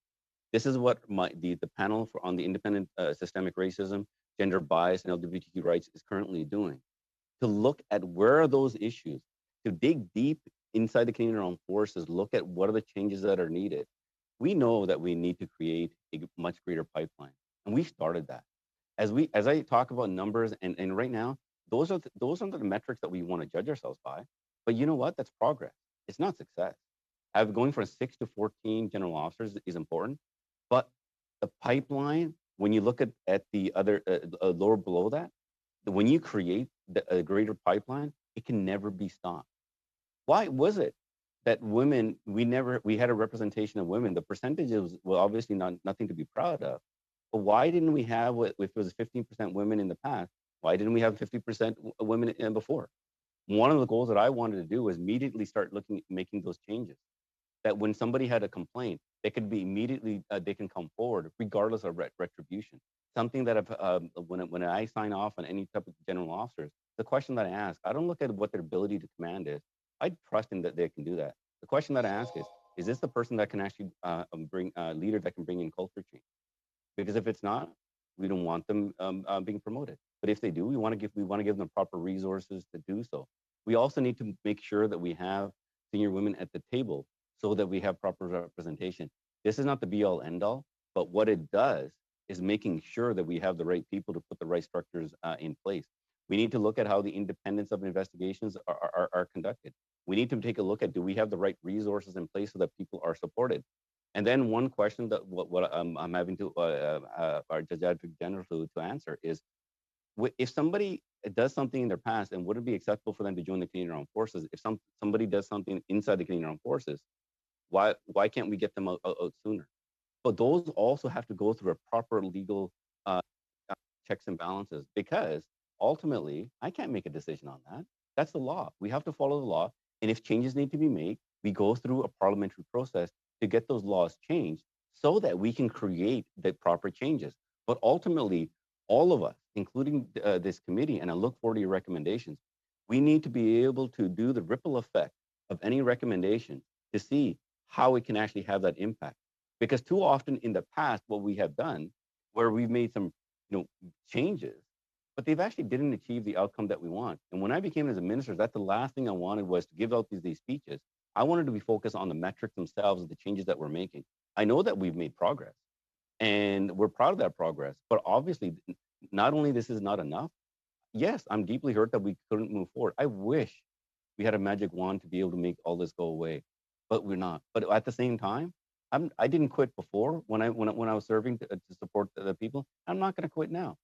This is what the panel on the independent systemic racism, gender bias, and LGBTQ rights is currently doing, to look at where are those issues, to dig deep inside the Canadian Armed Forces, look at what are the changes that are needed. We know that we need to create a much greater pipeline, and we started that. As I talk about numbers, and right now, those are the metrics that we want to judge ourselves by. But you know what? That's progress. It's not success. Going from 6 to 14 general officers is important, but the pipeline, when you look at the other lower below that, when you create a greater pipeline, it can never be stopped. Why was it that women, we had a representation of women? The percentages were obviously nothing to be proud of. But why didn't we have, if it was 15% women in the past, why didn't we have 50% women before? One of the goals that I wanted to do was immediately start making those changes. That when somebody had a complaint, they could be immediately, they can come forward regardless of retribution. Something that when I sign off on any type of general officers, the question that I ask, I don't look at what their ability to command is. I trust in that they can do that. The question that I ask is this the person that can actually bring leader that can bring in culture change? Because if it's not, we don't want them being promoted. But if they do, we want to give them proper resources to do so. We also need to make sure that we have senior women at the table so that we have proper representation. This is not the be all end all, but what it does is making sure that we have the right people to put the right structures in place. We need to look at how the independence of investigations are conducted. We need to take a look at, do we have the right resources in place so that people are supported? And then one question that what I'm having to our Judge Advocate General to answer is, if somebody does something in their past, and would it be acceptable for them to join the Canadian Armed Forces? If somebody does something inside the Canadian Armed Forces, why can't we get them out sooner? But those also have to go through a proper legal checks and balances, because ultimately I can't make a decision on that. That's the law. We have to follow the law. And if changes need to be made, we go through a parliamentary process to get those laws changed so that we can create the proper changes. But ultimately, all of us, including this committee, and I look forward to your recommendations, we need to be able to do the ripple effect of any recommendation to see how it can actually have that impact. Because too often in the past, what we have done, where we've made some changes, but they've actually didn't achieve the outcome that we want. And when I became as a minister, that's the last thing I wanted, was to give out these speeches. I wanted to be focused on the metrics themselves of the changes that we're making. I know that we've made progress, and we're proud of that progress. But obviously, not only this is not enough. Yes, I'm deeply hurt that we couldn't move forward. I wish we had a magic wand to be able to make all this go away, but we're not. But at the same time, I didn't quit before when I was serving to support the people. I'm not going to quit now.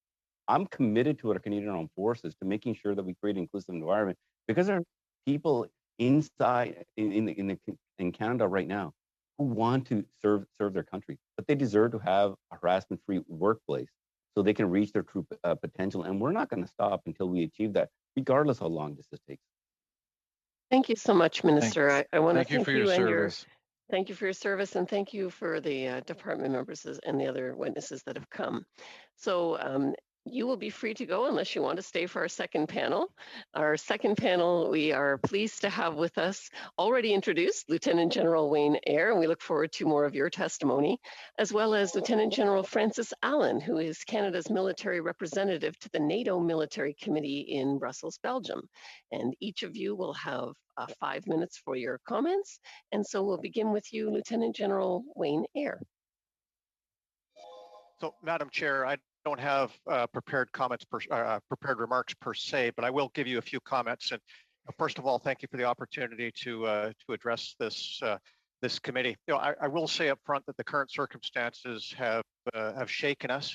I'm committed to our Canadian Armed Forces, to making sure that we create an inclusive environment, because there are people inside in Canada right now who want to serve their country, but they deserve to have a harassment-free workplace so they can reach their true potential. And we're not going to stop until we achieve that, regardless how long this takes. Thank you so much, Minister. I want to thank you for your service. Thank you for your service, and thank you for the department members and the other witnesses that have come. So you will be free to go unless you want to stay for our second panel. Our second panel, we are pleased to have with us, already introduced, Lieutenant General Wayne Eyre, and we look forward to more of your testimony, as well as Lieutenant General Francis Allen, who is Canada's military representative to the NATO Military Committee in Brussels, Belgium. And each of you will have 5 minutes for your comments. And so we'll begin with you, Lieutenant General Wayne Eyre. So, Madam Chair, I don't have prepared remarks per se, but I will give you a few comments. And first of all, thank you for the opportunity to address this committee. I will say up front that the current circumstances have shaken us,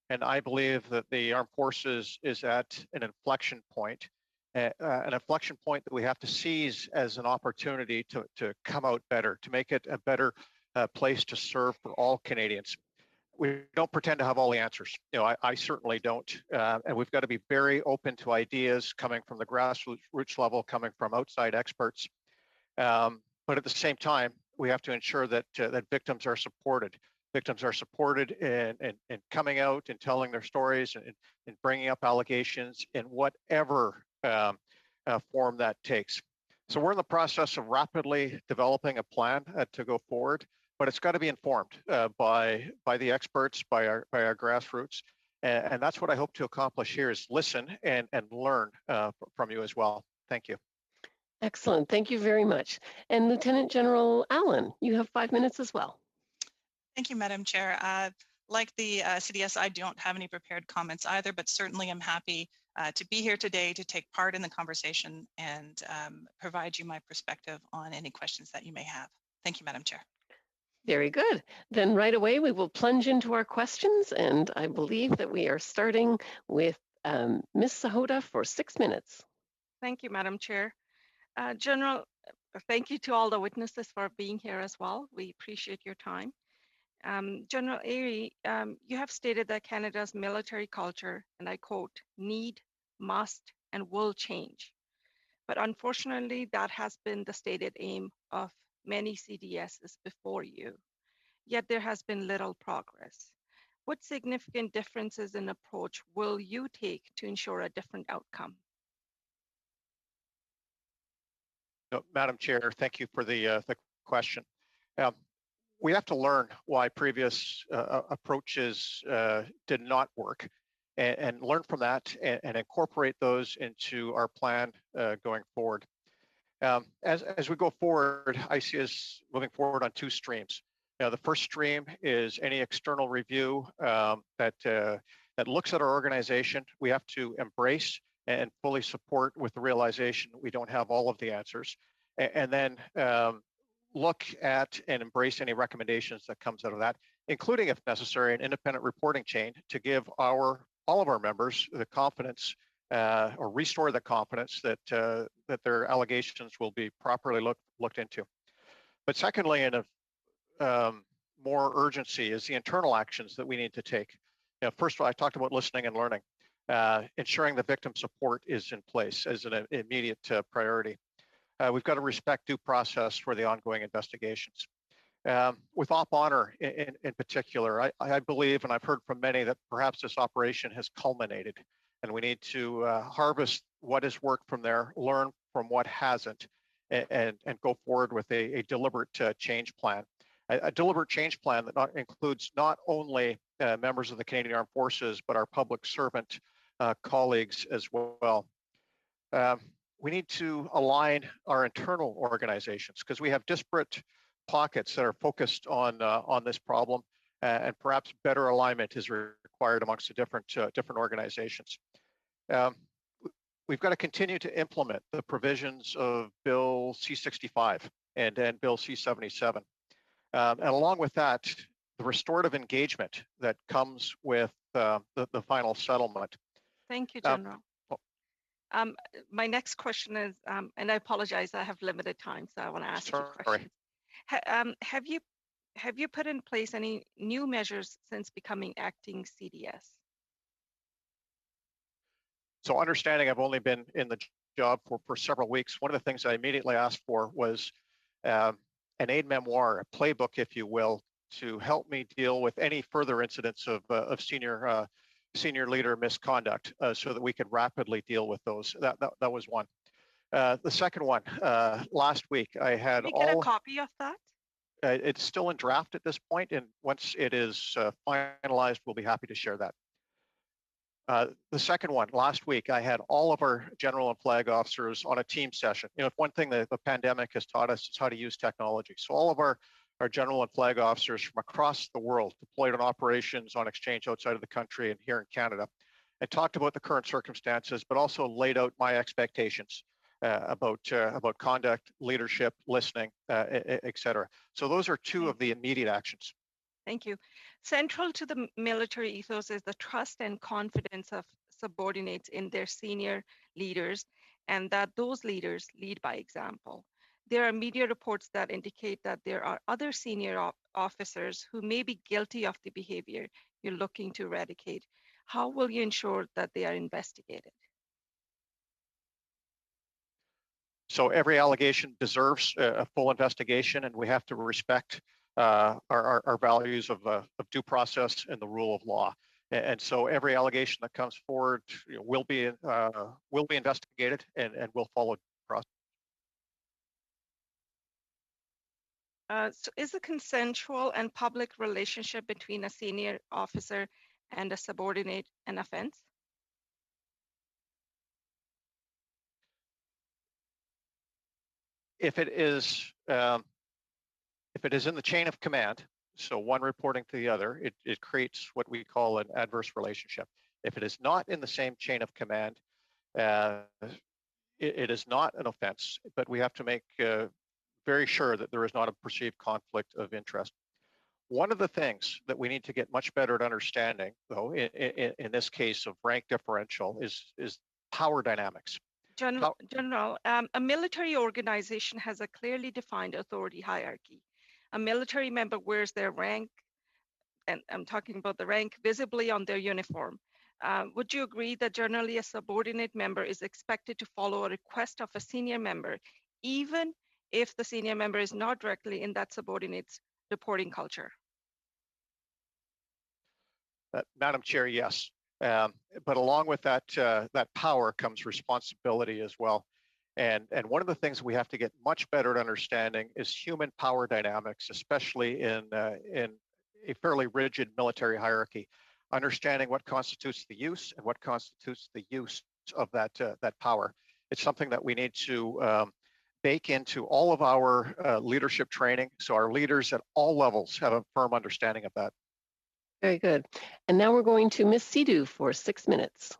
and I believe that the armed forces is at an inflection point that we have to seize as an opportunity to come out better, to make it a better place to serve for all Canadians. We don't pretend to have all the answers. I certainly don't. And we've got to be very open to ideas coming from the grassroots level, coming from outside experts. But at the same time, we have to ensure that victims are supported. victims are supported in coming out and telling their stories and bringing up allegations in whatever form that takes. So we're in the process of rapidly developing a plan to go forward, but it's got to be informed by the experts, by our grassroots. And that's what I hope to accomplish here is listen and learn from you as well. Thank you. Excellent. Thank you very much. And Lieutenant General Allen, you have 5 minutes as well. Thank you, Madam Chair. Like the CDS, I don't have any prepared comments either, but certainly I'm happy to be here today to take part in the conversation and provide you my perspective on any questions that you may have. Thank you, Madam Chair. Very good. Then right away, we will plunge into our questions. And I believe that we are starting with Ms. Sahota for 6 minutes. Thank you, Madam Chair. General, thank you to all the witnesses for being here as well. We appreciate your time. General Airy, you have stated that Canada's military culture, and I quote, need, must, and will change. But unfortunately, that has been the stated aim of many CDSs before you. Yet there has been little progress. What significant differences in approach will you take to ensure a different outcome? No, Madam Chair, thank you for the question. We have to learn why previous approaches did not work and learn from that and incorporate those into our plan going forward. As we go forward, I see us moving forward on 2 streams. Now, the first stream is any external review that looks at our organization. We have to embrace and fully support with the realization we don't have all of the answers, and then look at and embrace any recommendations that comes out of that, including, if necessary, an independent reporting chain to give all of our members the confidence or restore the confidence that their allegations will be properly looked into. But secondly, and of more urgency, is the internal actions that we need to take. First of all, I talked about listening and learning. Ensuring the victim support is in place as an immediate priority. We've got to respect due process for the ongoing investigations. With Op Honor in particular, I believe, and I've heard from many, that perhaps this operation has culminated, and we need to harvest what has worked from there, learn from what hasn't, and go forward with a deliberate change plan. A deliberate change plan that includes not only members of the Canadian Armed Forces, but our public servant colleagues as well. We need to align our internal organizations because we have disparate pockets that are focused on this problem, and perhaps better alignment is required amongst the different organizations. We've got to continue to implement the provisions of Bill C-65 and Bill C-77. And along with that, the restorative engagement that comes with the final settlement. Thank you, General. My next question is, and I apologize, I have limited time, so I want to ask you questions. Have you put in place any new measures since becoming acting CDS? So understanding I've only been in the job for several weeks, one of the things I immediately asked for was an aid memoir, a playbook, if you will, to help me deal with any further incidents of senior leader misconduct, so that we could rapidly deal with those. That was one. The second one, last week I had Can we get a copy of that? It's still in draft at this point, and once it is finalized, we'll be happy to share that. The second one, last week, I had all of our general and flag officers on a team session. If one thing that the pandemic has taught us is how to use technology. So all of our general and flag officers from across the world deployed on operations on exchange outside of the country and here in Canada, and talked about the current circumstances, but also laid out my expectations about conduct, leadership, listening, et cetera. So those are 2 of the immediate actions. Thank you. Central to the military ethos is the trust and confidence of subordinates in their senior leaders, and that those leaders lead by example. There are media reports that indicate that there are other senior officers who may be guilty of the behavior you're looking to eradicate. How will you ensure that they are investigated? So every allegation deserves a full investigation, and we have to respect our values of due process and the rule of law. And so every allegation that comes forward will be investigated and will follow the process. So is a consensual and public relationship between a senior officer and a subordinate an offense? If it is in the chain of command, so one reporting to the other, it creates what we call an adverse relationship. If it is not in the same chain of command, it is not an offense, but we have to make very sure that there is not a perceived conflict of interest. One of the things that we need to get much better at understanding, though, in this case of rank differential, is power dynamics. General, a military organization has a clearly defined authority hierarchy. A military member wears their rank, and I'm talking about the rank, visibly on their uniform. Would you agree that generally a subordinate member is expected to follow a request of a senior member, even if the senior member is not directly in that subordinate's reporting culture? Madam Chair, yes. But along with that, that power comes responsibility as well. And one of the things we have to get much better at understanding is human power dynamics, especially in a fairly rigid military hierarchy. Understanding what constitutes the use and what constitutes the use of that power. It's something that we need to bake into all of our leadership training, so our leaders at all levels have a firm understanding of that. Very good. And now we're going to Ms. Sidhu for 6 minutes.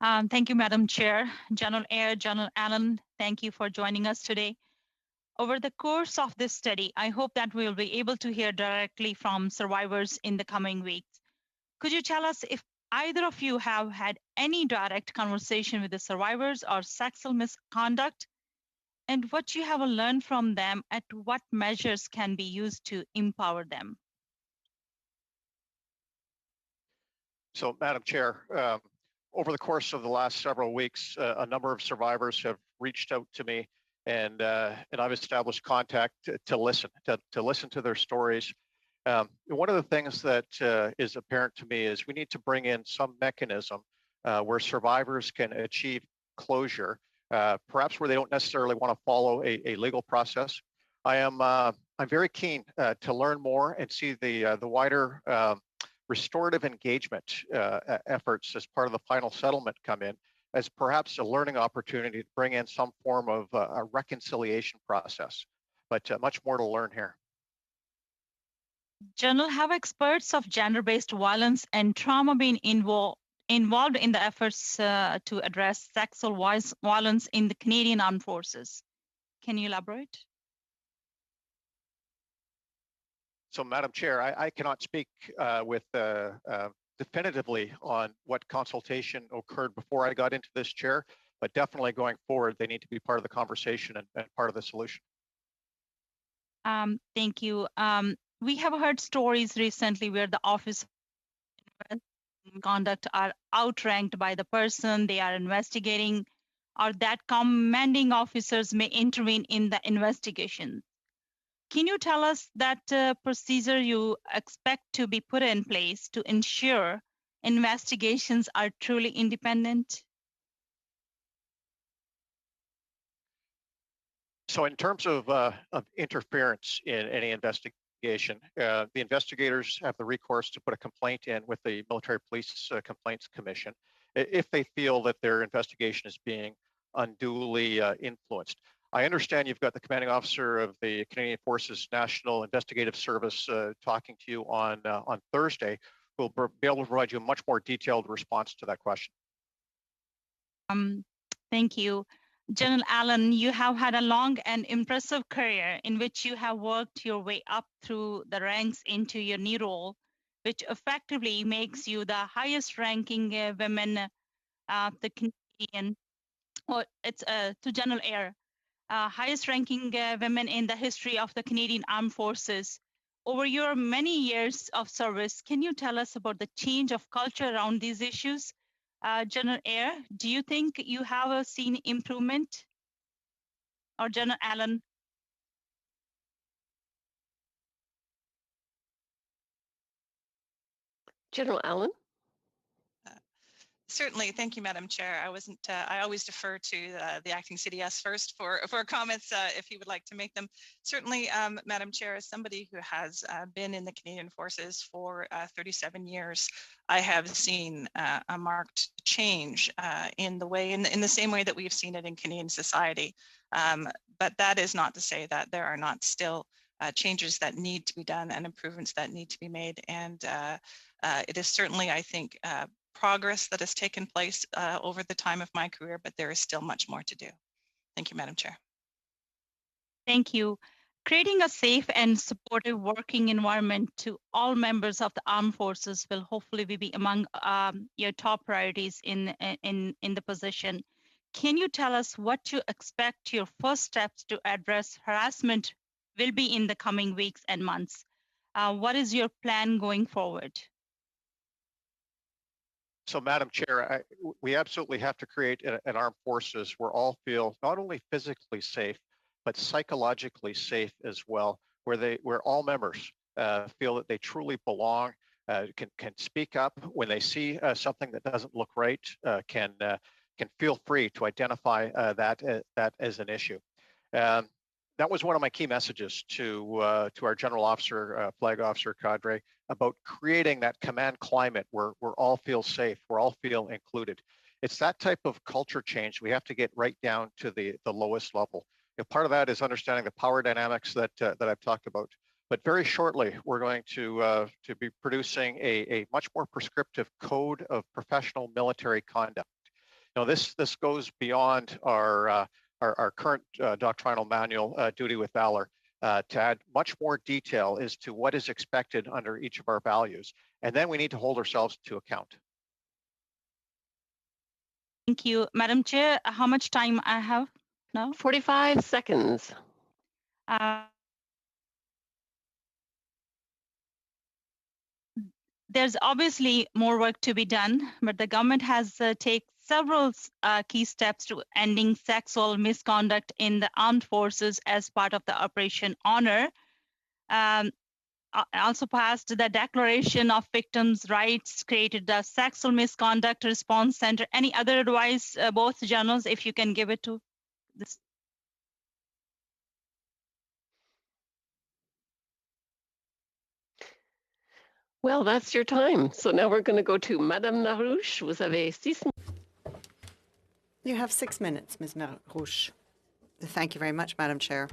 Thank you, Madam Chair. General Eyre, General Allen, thank you for joining us today. Over the course of this study, I hope that we'll be able to hear directly from survivors in the coming weeks. Could you tell us if either of you have had any direct conversation with the survivors or sexual misconduct, and what you have learned from them and what measures can be used to empower them? So, Madam Chair, over the course of the last several weeks, a number of survivors have reached out to me, and I've established contact to listen to their stories. One of the things that is apparent to me is we need to bring in some mechanism where survivors can achieve closure, perhaps where they don't necessarily want to follow a legal process. I'm very keen to learn more and see the wider restorative engagement efforts as part of the final settlement come in as perhaps a learning opportunity to bring in some form of a reconciliation process, but much more to learn here. General, have experts of gender-based violence and trauma been involved in the efforts to address sexual violence in the Canadian Armed Forces? Can you elaborate? So, Madam Chair, I cannot speak with definitively on what consultation occurred before I got into this chair, but definitely going forward, they need to be part of the conversation and part of the solution. Thank you. We have heard stories recently where the office conduct are outranked by the person they are investigating, or that commanding officers may intervene in the investigation. Can you tell us that procedure you expect to be put in place to ensure investigations are truly independent? So in terms of interference in any investigation, the investigators have the recourse to put a complaint in with the Military Police Complaints Commission if they feel that their investigation is being unduly influenced. I understand you've got the commanding officer of the Canadian Forces National Investigative Service talking to you on Thursday, who will be able to provide you a much more detailed response to that question. Thank you. General Allen, you have had a long and impressive career in which you have worked your way up through the ranks into your new role, which effectively makes you the highest ranking women of the Canadian, or it's to General Eyre, highest ranking women in the history of the Canadian Armed Forces. Over your many years of service, can you tell us about the change of culture around these issues? General Eyre, do you think you have seen improvement? Or General Allen? General Allen? Certainly, thank you, Madam Chair. I wasn't. I always defer to the acting CDS first for comments if he would like to make them. Certainly, Madam Chair, as somebody who has been in the Canadian Forces for 37 years, I have seen a marked change in the way, in the same way that we've seen it in Canadian society. But that is not to say that there are not still changes that need to be done and improvements that need to be made. And it is certainly, I think, progress that has taken place over the time of my career, but there is still much more to do. Thank you, Madam Chair. Thank you. Creating a safe and supportive working environment to all members of the armed forces will hopefully be among your top priorities in the position. Can you tell us what you expect your first steps to address harassment will be in the coming weeks and months? What is your plan going forward? So, Madam Chair, we absolutely have to create an armed forces where all feel not only physically safe, but psychologically safe as well, where all members feel that they truly belong, can speak up when they see something that doesn't look right, can feel free to identify that as an issue. That was one of my key messages to our general officer, flag officer cadre, about creating that command climate where all feel safe, where all feel included. It's that type of culture change we have to get right down to the lowest level. Part of that is understanding the power dynamics that I've talked about. But very shortly, we're going to be producing a much more prescriptive code of professional military conduct. This goes beyond our current doctrinal manual, Duty with Valor, to add much more detail as to what is expected under each of our values. And then we need to hold ourselves to account. Thank you. Madam Chair, how much time I have now? 45 seconds. There's obviously more work to be done, but the government has taken several key steps to ending sexual misconduct in the armed forces as part of the Operation Honor. Also passed the Declaration of Victims' Rights, created the Sexual Misconduct Response Center. Any other advice, both generals, if you can give it to this? Well, that's your time. So now we're going to go to Madame Narouche. Vous avez 6 minutes. You have 6 minutes, Ms. Narouche. Thank you very much, Madam Chair.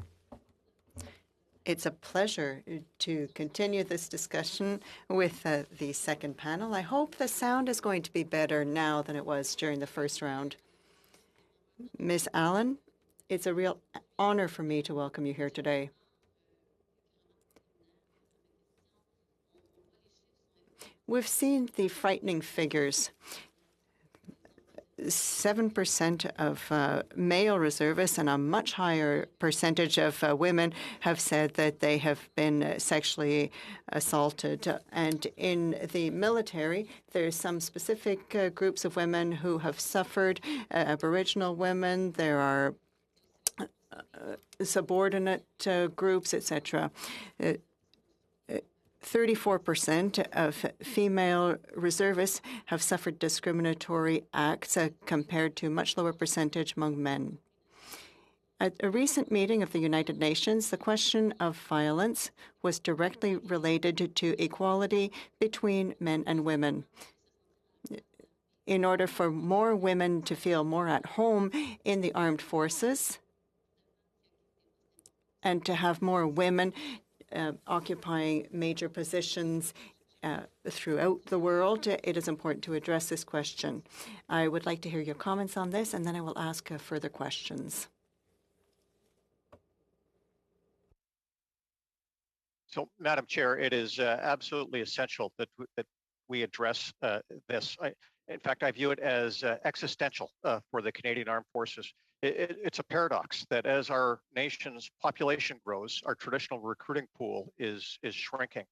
It's a pleasure to continue this discussion with the second panel. I hope the sound is going to be better now than it was during the first round. Ms. Allen, it's a real honor for me to welcome you here today. We've seen the frightening figures. 7% of male reservists and a much higher percentage of women have said that they have been sexually assaulted. And in the military, there's some specific groups of women who have suffered, Aboriginal women, there are subordinate groups, etc. 34% of female reservists have suffered discriminatory acts compared to a much lower percentage among men. At a recent meeting of the United Nations, the question of violence was directly related to equality between men and women. In order for more women to feel more at home in the armed forces and to have more women occupying major positions throughout the world, it is important to address this question. I would like to hear your comments on this, and then I will ask further questions. So, Madam Chair, it is absolutely essential that we address this. In fact, I view it as existential for the Canadian Armed Forces. It's a paradox that as our nation's population grows, our traditional recruiting pool is shrinking.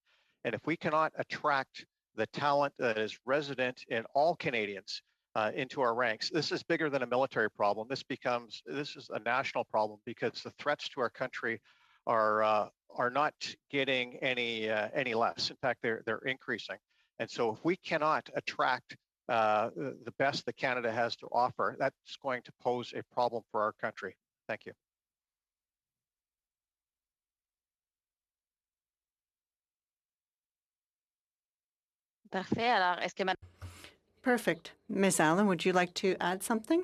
And if we cannot attract the talent that is resident in all Canadians into our ranks, this is bigger than a military problem. This is a national problem because the threats to our country are not getting any less. In fact, they're increasing. And so if we cannot attract the best that Canada has to offer, that's going to pose a problem for our country. Thank you. Parfait. Alors, est-ce que Perfect. Ms. Allen, would you like to add something?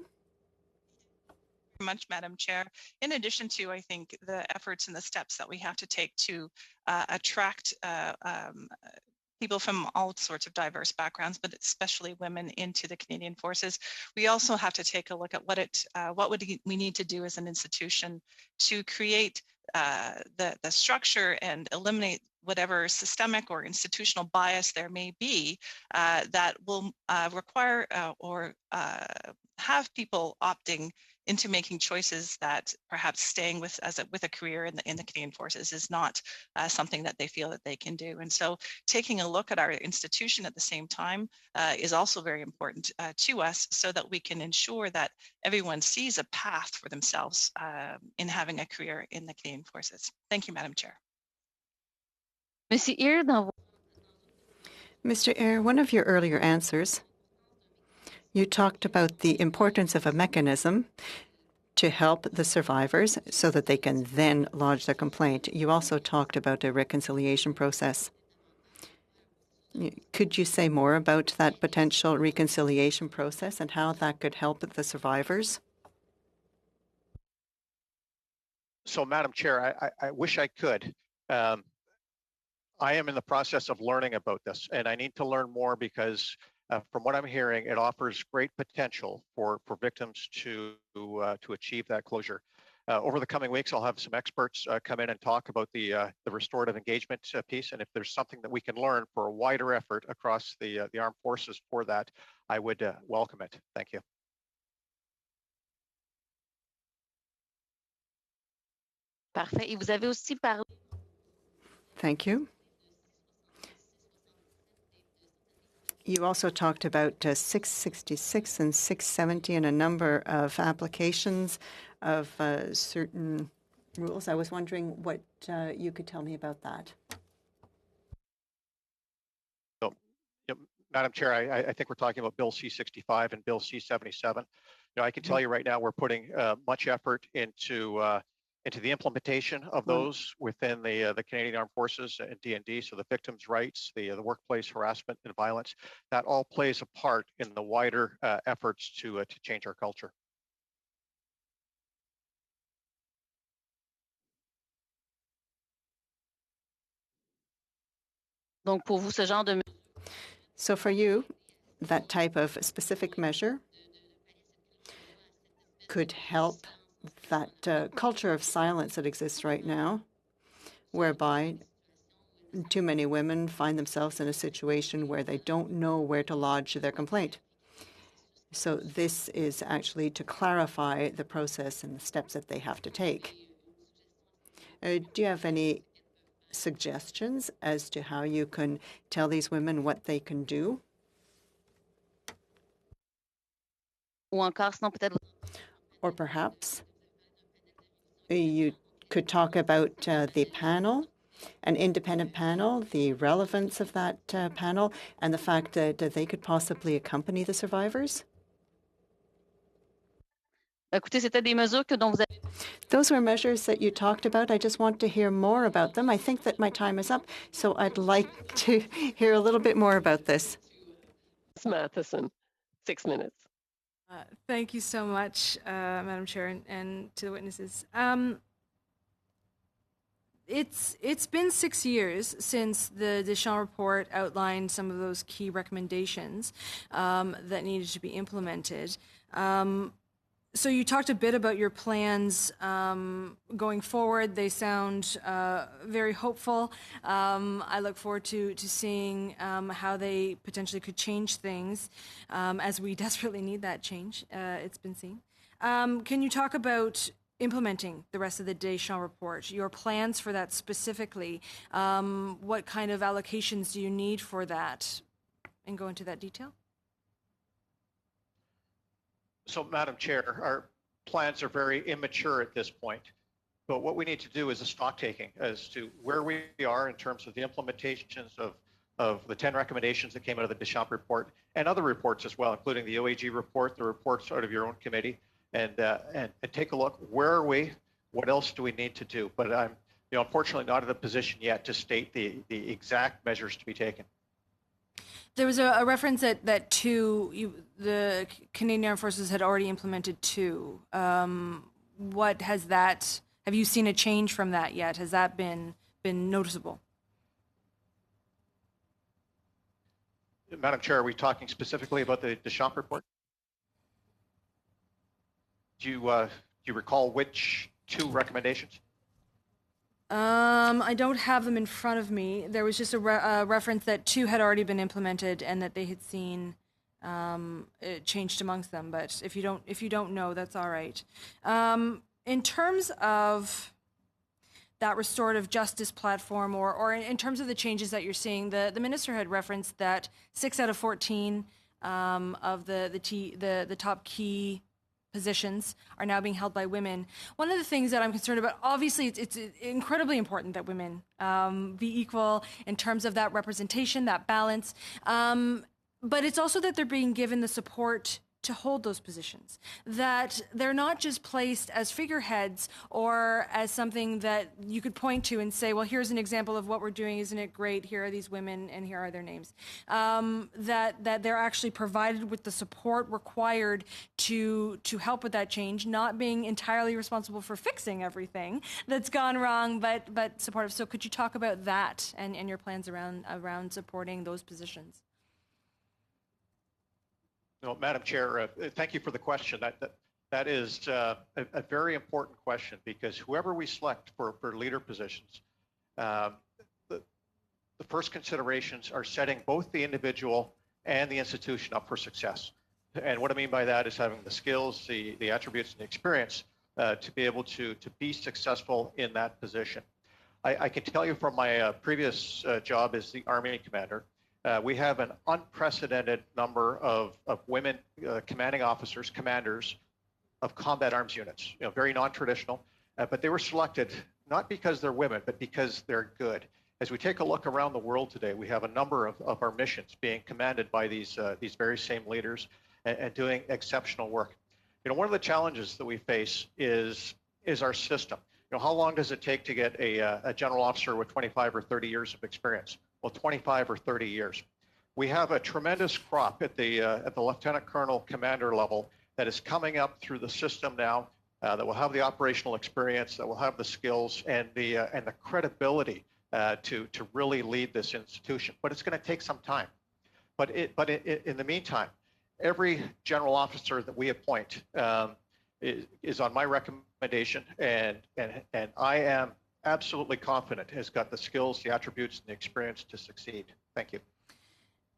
Much, Madam Chair. In addition to, I think, the efforts and the steps that we have to take to attract people from all sorts of diverse backgrounds, but especially women into the Canadian Forces, we also have to take a look at what would we need to do as an institution to create the structure and eliminate whatever systemic or institutional bias there may be that will require or have people opting into making choices that perhaps staying with a career in the Canadian Forces is not something that they feel that they can do. And so taking a look at our institution at the same time is also very important to us, so that we can ensure that everyone sees a path for themselves in having a career in the Canadian Forces. Thank you, Madam Chair. Monsieur Eyre, Mr. Eyre, one of your earlier answers, you talked about the importance of a mechanism to help the survivors so that they can then lodge their complaint. You also talked about a reconciliation process. Could you say more about that potential reconciliation process and how that could help the survivors? So, Madam Chair, I wish I could. I am in the process of learning about this, and I need to learn more because from what I'm hearing, it offers great potential for victims to achieve that closure. Over the coming weeks, I'll have some experts come in and talk about the restorative engagement piece, and if there's something that we can learn for a wider effort across the armed forces for that, I would welcome it. Thank you. Parfait. Et vous avez aussi parlé. Thank you. You also talked about 666 and 670 and a number of applications of certain rules. I was wondering what you could tell me about that. So, Madam Chair, I think we're talking about Bill C-65 and Bill C-77. I can tell you right now we're putting much effort into the implementation of those within the Canadian Armed Forces and D&D, so the victims' rights, the workplace harassment and violence, that all plays a part in the wider efforts to change our culture. Donc pour vous, ce genre de... So for you, that type of specific measure could help that culture of silence that exists right now, whereby too many women find themselves in a situation where they don't know where to lodge their complaint. So this is actually to clarify the process and the steps that they have to take. Do you have any suggestions as to how you can tell these women what they can do? Ou encore, sinon peut-être... Or perhaps you could talk about the panel, an independent panel, the relevance of that panel, and the fact that they could possibly accompany the survivors? Écoutez, c'était des mesures dont vous avez... Those were measures that you talked about. I just want to hear more about them. I think that my time is up, so I'd like to hear a little bit more about this. Ms. Matheson, 6 minutes. Thank you so much, Madam Chair, and to the witnesses. It's been 6 years since the Deschamps report outlined some of those key recommendations that needed to be implemented. So you talked a bit about your plans going forward. They sound very hopeful. I look forward to seeing how they potentially could change things as we desperately need that change, it's been seen. Can you talk about implementing the rest of the Deschamps report, your plans for that specifically? What kind of allocations do you need for that? And go into that detail? So, Madam Chair, our plans are very immature at this point, but what we need to do is a stock taking as to where we are in terms of the implementations of of the 10 recommendations that came out of the Deschamps report and other reports as well, including the OAG report, the reports out of your own committee, and take a look. Where are we? What else do we need to do? But I'm, unfortunately not in a position yet to state the exact measures to be taken. There was a reference that the Canadian Armed Forces had already implemented 2. What has that? Have you seen a change from that yet? Has that been noticeable? Madam Chair, are we talking specifically about the Deschamps report? Do you recall which 2 recommendations? I don't have them in front of me. There was just a reference that 2 had already been implemented and that they had seen it changed amongst them. But if you don't know, that's all right. In terms of that restorative justice platform, or in terms of the changes that you're seeing, the minister had referenced that 6 out of 14 of the top key positions are now being held by women. One of the things that I'm concerned about, obviously it's incredibly important that women be equal in terms of that representation, that balance, but it's also that they're being given the support to hold those positions, that they're not just placed as figureheads or as something that you could point to and say, well, here's an example of what we're doing, isn't it great? Here are these women and here are their names. That they're actually provided with the support required to help with that change, not being entirely responsible for fixing everything that's gone wrong, but supportive. So could you talk about that and your plans around supporting those positions? No, Madam Chair, thank you for the question. That is a very important question, because whoever we select for leader positions, the first considerations are setting both the individual and the institution up for success. And what I mean by that is having the skills, the attributes, and the experience to be able to be successful in that position. I can tell you from my previous job as the Army commander, we have an unprecedented number of women commanding officers, commanders of combat arms units, very non-traditional, but they were selected not because they're women, but because they're good. As we take a look around the world today, we have a number of our missions being commanded by these very same leaders and doing exceptional work. One of the challenges that we face is our system. How long does it take to get a general officer with 25 or 30 years of experience? Well, 25 or 30 years. We have a tremendous crop at the lieutenant colonel commander level that is coming up through the system now, that will have the operational experience, that will have the skills and the credibility to really lead this institution. But it's going to take some time. But in the meantime, every general officer that we appoint is on my recommendation, and I am absolutely confident has got the skills, the attributes, and the experience to succeed. Thank you.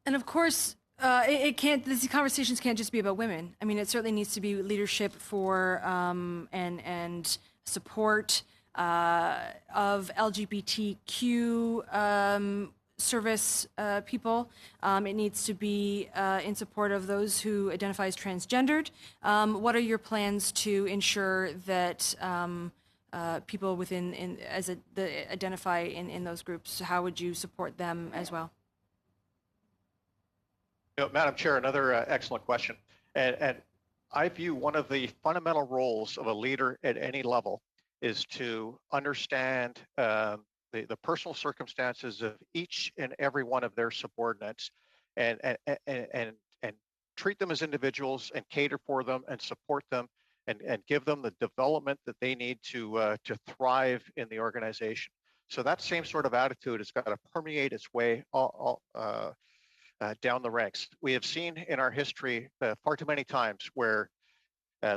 And of course, these conversations can't just be about women. I mean, it certainly needs to be leadership for and support of LGBTQ service people. It needs to be in support of those who identify as transgendered. What are your plans to ensure that people identify in those groups? How would you support them as well? Madam Chair, another excellent question. And I view one of the fundamental roles of a leader at any level is to understand the personal circumstances of each and every one of their subordinates and treat them as individuals and cater for them and support them and give them the development that they need to thrive in the organization. So that same sort of attitude has got to permeate its way down the ranks. We have seen in our history far too many times where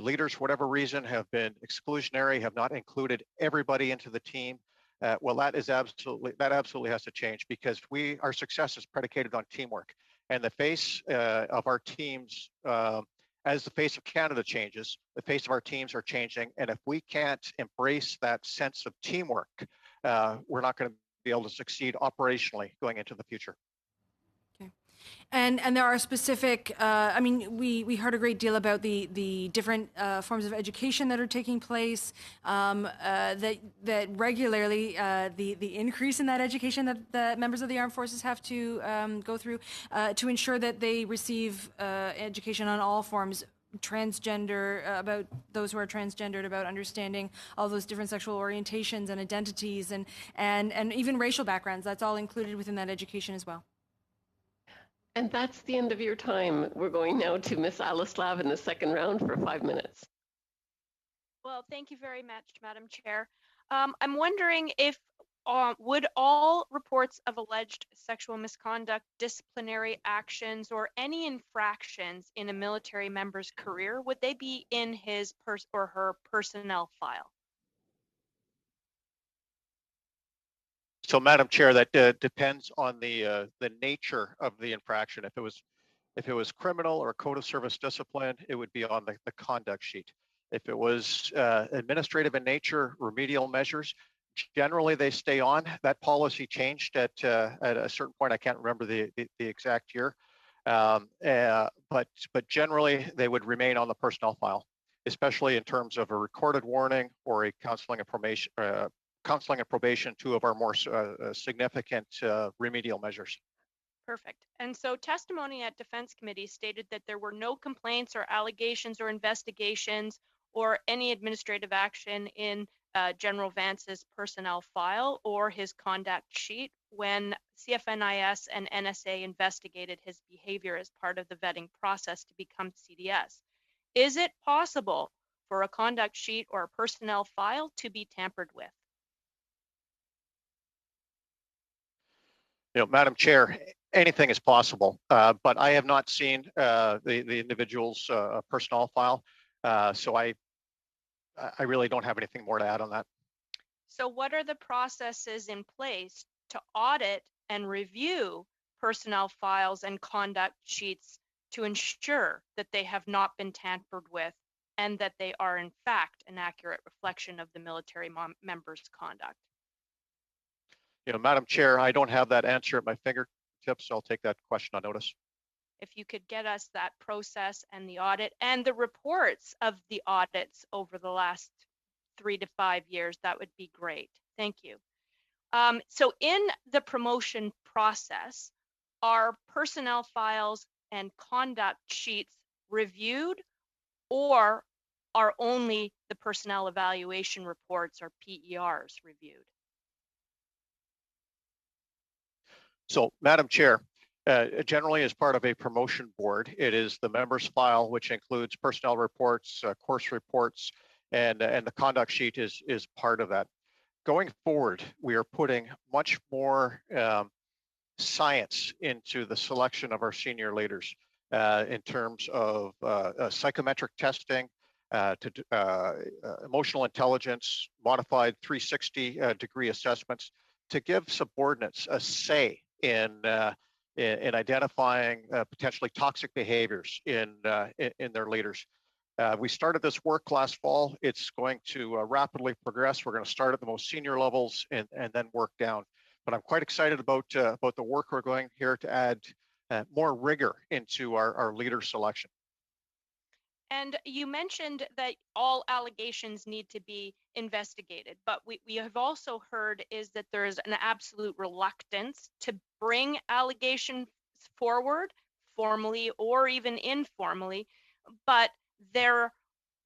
leaders, for whatever reason, have been exclusionary, have not included everybody into the team. Well, that absolutely has to change, because our success is predicated on teamwork. And the face of our teams, as the face of Canada changes, the face of our teams are changing. And if we can't embrace that sense of teamwork, we're not going to be able to succeed operationally going into the future. Okay. And there are specific, I mean, we heard a great deal about the different forms of education that are taking place, that regularly the increase in that education that the members of the armed forces have to go through to ensure that they receive education on all forms, transgender, about those who are transgendered, about understanding all those different sexual orientations and identities, and even racial backgrounds. That's all included within that education as well. And that's the end of your time. We're going now to Ms. Alislav in the second round for 5 minutes. Well, thank you very much, Madam Chair. I'm wondering if would all reports of alleged sexual misconduct, disciplinary actions, or any infractions in a military member's career, would they be in his or her personnel file? So, Madam Chair, that depends on the nature of the infraction. If it was criminal or code of service discipline, it would be on the conduct sheet. If it was administrative in nature, remedial measures, generally they stay on. That policy changed at a certain point. I can't remember the exact year, but generally they would remain on the personnel file, especially in terms of a recorded warning or a counseling and probation, two of our more significant remedial measures. Perfect. And so testimony at Defense Committee stated that there were no complaints or allegations or investigations or any administrative action in General Vance's personnel file or his conduct sheet when CFNIS and NSA investigated his behavior as part of the vetting process to become CDS. Is it possible for a conduct sheet or a personnel file to be tampered with? Madam Chair, anything is possible, but I have not seen the individual's personnel file, so I really don't have anything more to add on that. So what are the processes in place to audit and review personnel files and conduct sheets to ensure that they have not been tampered with and that they are in fact an accurate reflection of the military member's conduct? Madam Chair, I don't have that answer at my fingertips, so I'll take that question on notice. If you could get us that process and the audit and the reports of the audits over the last 3 to 5 years, that would be great. Thank you. So in the promotion process, are personnel files and conduct sheets reviewed, or are only the personnel evaluation reports or PERs reviewed? So, Madam Chair, generally as part of a promotion board, it is the members file, which includes personnel reports, course reports, and the conduct sheet is part of that. Going forward, we are putting much more science into the selection of our senior leaders in terms of psychometric testing, emotional intelligence, modified 360 degree assessments to give subordinates a say in identifying potentially toxic behaviors in their leaders. We started this work last fall. It's going to rapidly progress. We're going to start at the most senior levels and then work down. But I'm quite excited about the work we're going here to add more rigor into our leader selection. And you mentioned that all allegations need to be investigated, but we have also heard is that there is an absolute reluctance to bring allegations forward, formally or even informally, but there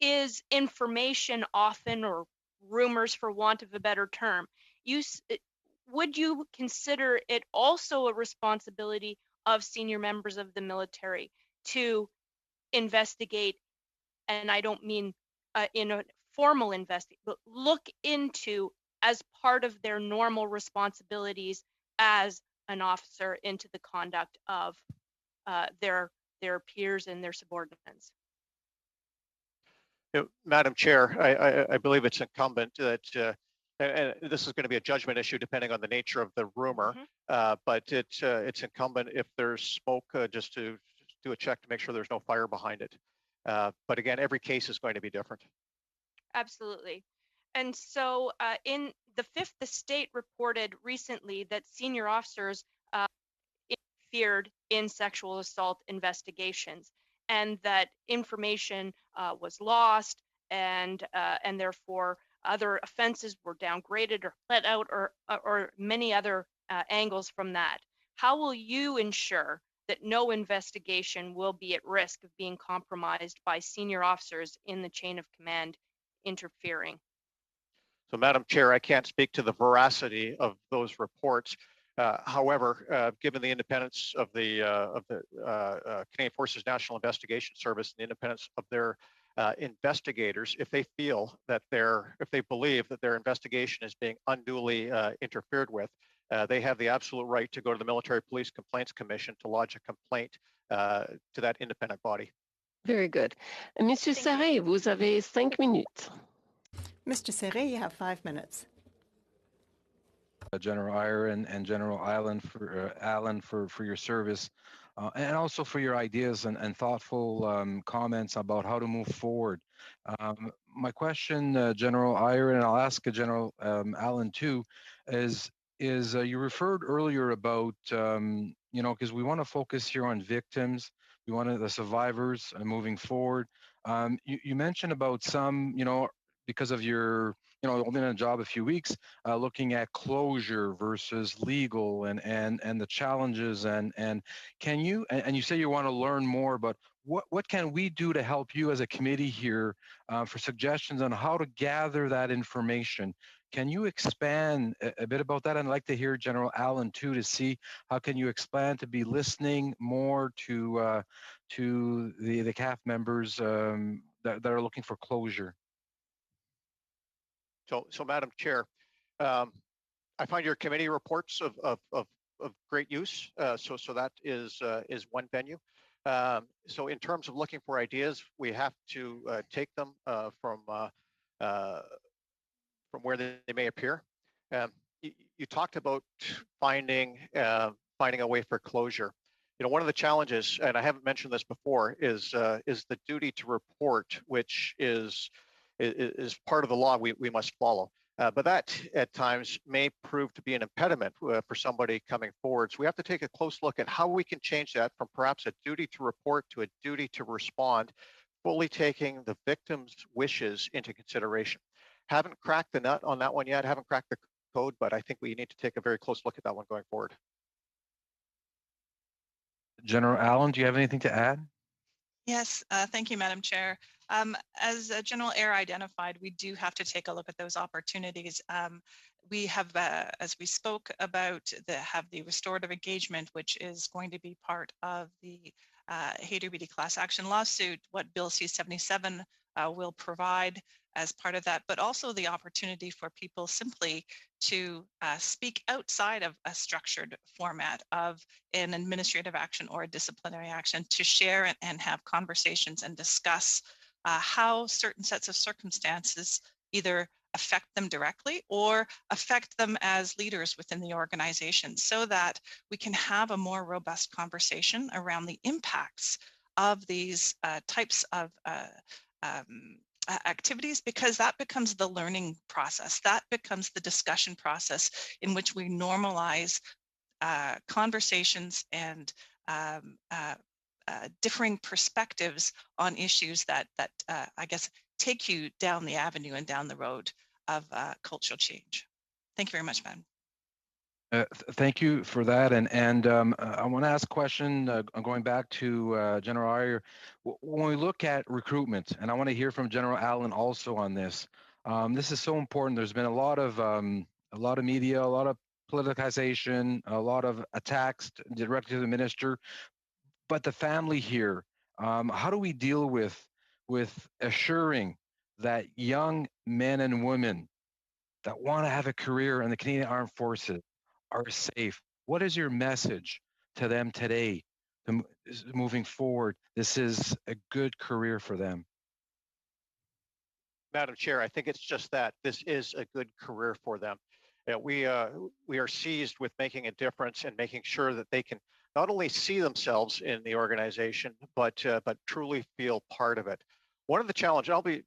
is information often, or rumors for want of a better term. Would you consider it also a responsibility of senior members of the military to investigate, and I don't mean in a formal investigation, but look into, as part of their normal responsibilities as an officer, into the conduct of their peers and their subordinates? Madam Chair, I believe it's incumbent that, and this is going to be a judgment issue depending on the nature of the rumor, but it's incumbent if there's smoke just to do a check to make sure there's no fire behind it. But again, every case is going to be different. Absolutely. And so in the 5th estate reported recently that senior officers in interfered in sexual assault investigations, and that information was lost, and therefore other offenses were downgraded or let out, or many other angles from that. How will you ensure that no investigation will be at risk of being compromised by senior officers in the chain of command interfering? So, Madam Chair, I can't speak to the veracity of those reports. However, given the independence of the Canadian Forces National Investigation Service and the independence of their investigators, if they feel that if they believe that their investigation is being unduly interfered with, they have the absolute right to go to the Military Police Complaints Commission to lodge a complaint to that independent body. Very good. Monsieur Serret, vous avez 5 minutes. Mr. Serret, you have 5 minutes. General Iyer and General Allen for your service, and also for your ideas and thoughtful comments about how to move forward. My question, General Iyer, and I'll ask General Allen too, is you referred earlier about because we want to focus here on victims, we want the survivors moving forward. You mentioned about some, because of your only in a job a few weeks, looking at closure versus legal and the challenges and can you, and you say you want to learn more, but what can we do to help you as a committee here for suggestions on how to gather that information? Can you expand a bit about that? I'd like to hear General Allen too, to see how can you expand to be listening more to the CAF members that are looking for closure. So Madam Chair, I find your committee reports of great use. So that is one venue. So in terms of looking for ideas, we have to take them from where they may appear. You talked about finding a way for closure. One of the challenges, and I haven't mentioned this before, is the duty to report, which is part of the law we must follow. But that at times may prove to be an impediment for somebody coming forward. So we have to take a close look at how we can change that from perhaps a duty to report to a duty to respond, fully taking the victim's wishes into consideration. Haven't cracked the nut on that one yet, haven't cracked the code, but I think we need to take a very close look at that one going forward. General Allen, do you have anything to add? Yes, thank you, Madam Chair. As General Eyre identified, we do have to take a look at those opportunities. We have, as we spoke about, have the restorative engagement, which is going to be part of the Hader-Beatty class action lawsuit, what Bill C-77 will provide as part of that, but also the opportunity for people simply to speak outside of a structured format of an administrative action or a disciplinary action, to share and have conversations and discuss how certain sets of circumstances either affect them directly or affect them as leaders within the organization, so that we can have a more robust conversation around the impacts of these types of activities, because that becomes the learning process. That becomes the discussion process in which we normalize conversations and differing perspectives on issues that I guess take you down the avenue and down the road of cultural change. Thank you very much, Madam. Thank you for that. And I want to ask a question going back to General Iyer. When we look at recruitment, and I want to hear from General Allen also on this, this is so important. There's been a lot of media, a lot of politicization, a lot of attacks directly to the minister, but the family here, how do we deal with assuring that young men and women that want to have a career in the Canadian Armed Forces are safe? What is your message to them today, moving forward? This is a good career for them. Madam Chair, I think it's just that. This is a good career for them. We are seized with making a difference and making sure that they can not only see themselves in the organization, but truly feel part of it. One of the challenges, I'll be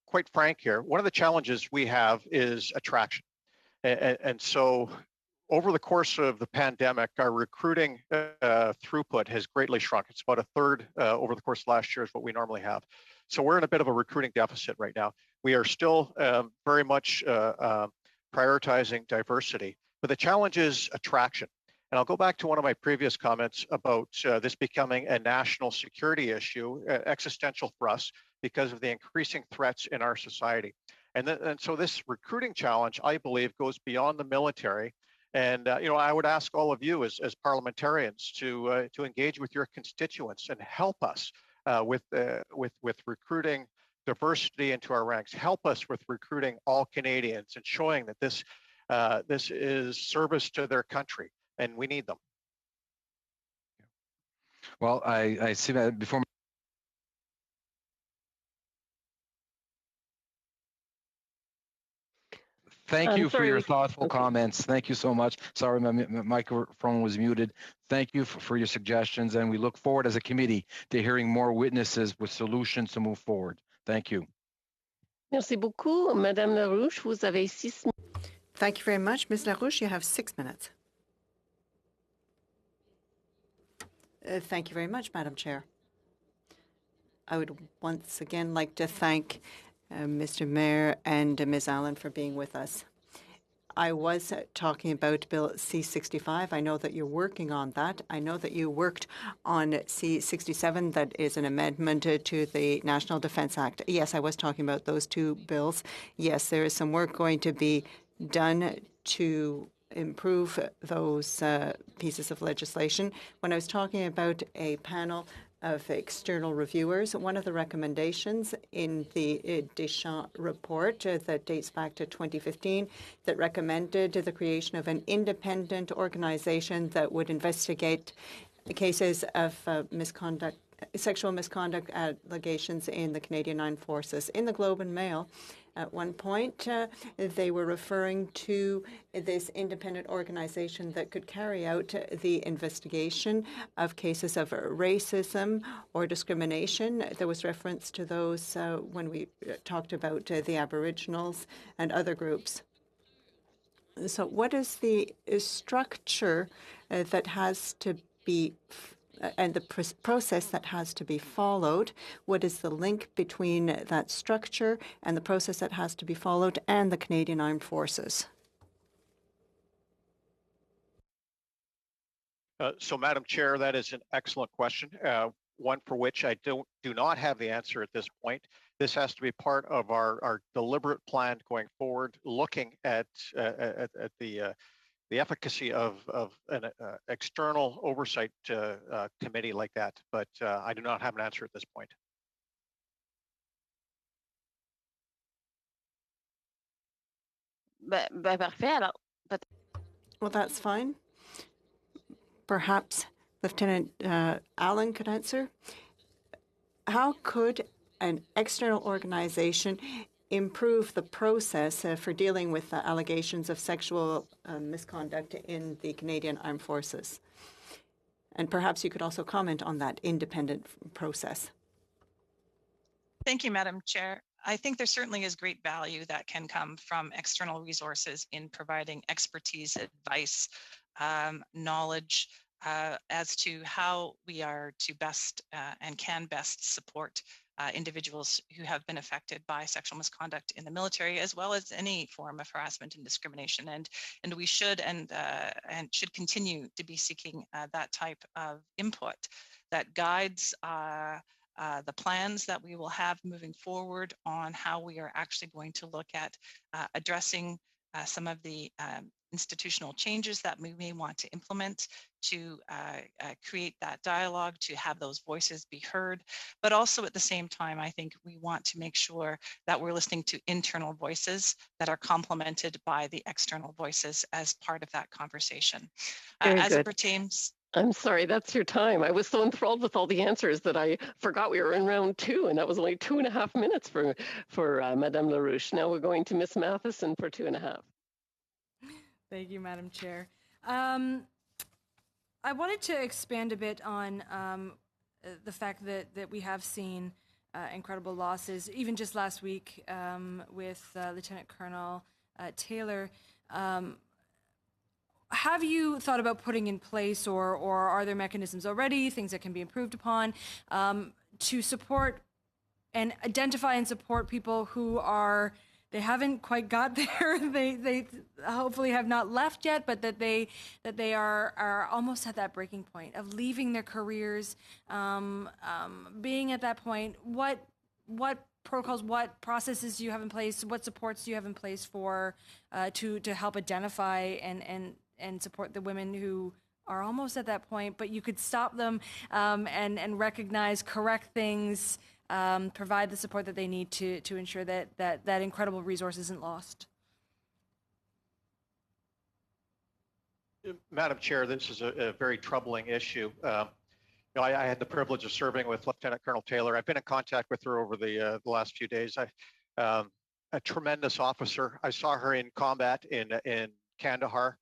quite frank here, one of the challenges we have is attraction. And so over the course of the pandemic, our recruiting throughput has greatly shrunk. It's about a third over the course of last year is what we normally have. So we're in a bit of a recruiting deficit right now. We are still very much prioritizing diversity, but the challenge is attraction. And I'll go back to one of my previous comments about this becoming a national security issue, existential for us, because of the increasing threats in our society. And so this recruiting challenge, I believe, goes beyond the military. And I would ask all of you as parliamentarians to engage with your constituents and help us with recruiting diversity into our ranks. Help us with recruiting all Canadians and showing that this is service to their country, and we need them. Well, I see that before. Thank you for your thoughtful comments. Thank you so much. Sorry, my microphone was muted. Thank you for your suggestions, and we look forward as a committee to hearing more witnesses with solutions to move forward. Thank you. Merci beaucoup. Madame Larouche, vous avez 6 minutes. Thank you very much. Ms. Larouche, you have 6 minutes. Thank you very much, Madam Chair. I would once again like to thank Mr. Mayor and Ms. Allen for being with us. I was talking about Bill C-65. I know that you're working on that. I know that you worked on C-67, that is an amendment to the National Defence Act. Yes, I was talking about those two bills. Yes, there is some work going to be done to improve those pieces of legislation. When I was talking about a panel of external reviewers, one of the recommendations in the Deschamps report that dates back to 2015 that recommended the creation of an independent organization that would investigate cases of sexual misconduct allegations in the Canadian Armed Forces. In the Globe and Mail, at one point, they were referring to this independent organization that could carry out the investigation of cases of racism or discrimination. There was reference to those when we talked about the Aboriginals and other groups. So what is the structure that has to be and the process that has to be followed? What is the link between that structure and the process that has to be followed and the Canadian Armed Forces? So, Madam Chair, that is an excellent question, one for which I do not have the answer at this point. This has to be part of our deliberate plan going forward, looking at the efficacy of an external oversight committee like that, but I do not have an answer at this point. Well, that's fine. Perhaps Lieutenant Allen could answer. How could an external organization improve the process for dealing with allegations of sexual misconduct in the Canadian Armed Forces? And perhaps you could also comment on that independent process. Thank you, Madam Chair. I think there certainly is great value that can come from external resources in providing expertise, advice, knowledge as to how we are to best and can best support individuals who have been affected by sexual misconduct in the military, as well as any form of harassment and discrimination. And we should and should continue to be seeking that type of input that guides the plans that we will have moving forward on how we are actually going to look at addressing some of the institutional changes that we may want to implement to create that dialogue, to have those voices be heard. But also at the same time, I think we want to make sure that we're listening to internal voices that are complemented by the external voices as part of that conversation. As it pertains. I'm sorry, that's your time. I was so enthralled with all the answers that I forgot we were in round 2, and that was only 2.5 minutes for Madame Larouche. Now we're going to Miss Matheson for 2.5. Thank you, Madam Chair. I wanted to expand a bit on the fact that we have seen incredible losses, even just last week with Lieutenant Colonel Taylor. have you thought about putting in place, or are there mechanisms already, things that can be improved upon, to support and identify and support people who are, they haven't quite got there, they hopefully have not left yet, but that they are almost at that breaking point of leaving their careers, being at that point? What protocols, what processes do you have in place, what supports do you have in place for to help identify and support the women who are almost at that point, but you could stop them and recognize, correct things, provide the support that they need to ensure that incredible resource isn't lost? Madam Chair, this is a very troubling issue. I had the privilege of serving with Lieutenant Colonel Taylor. I've been in contact with her over the last few days. A tremendous officer. I saw her in combat in Kandahar,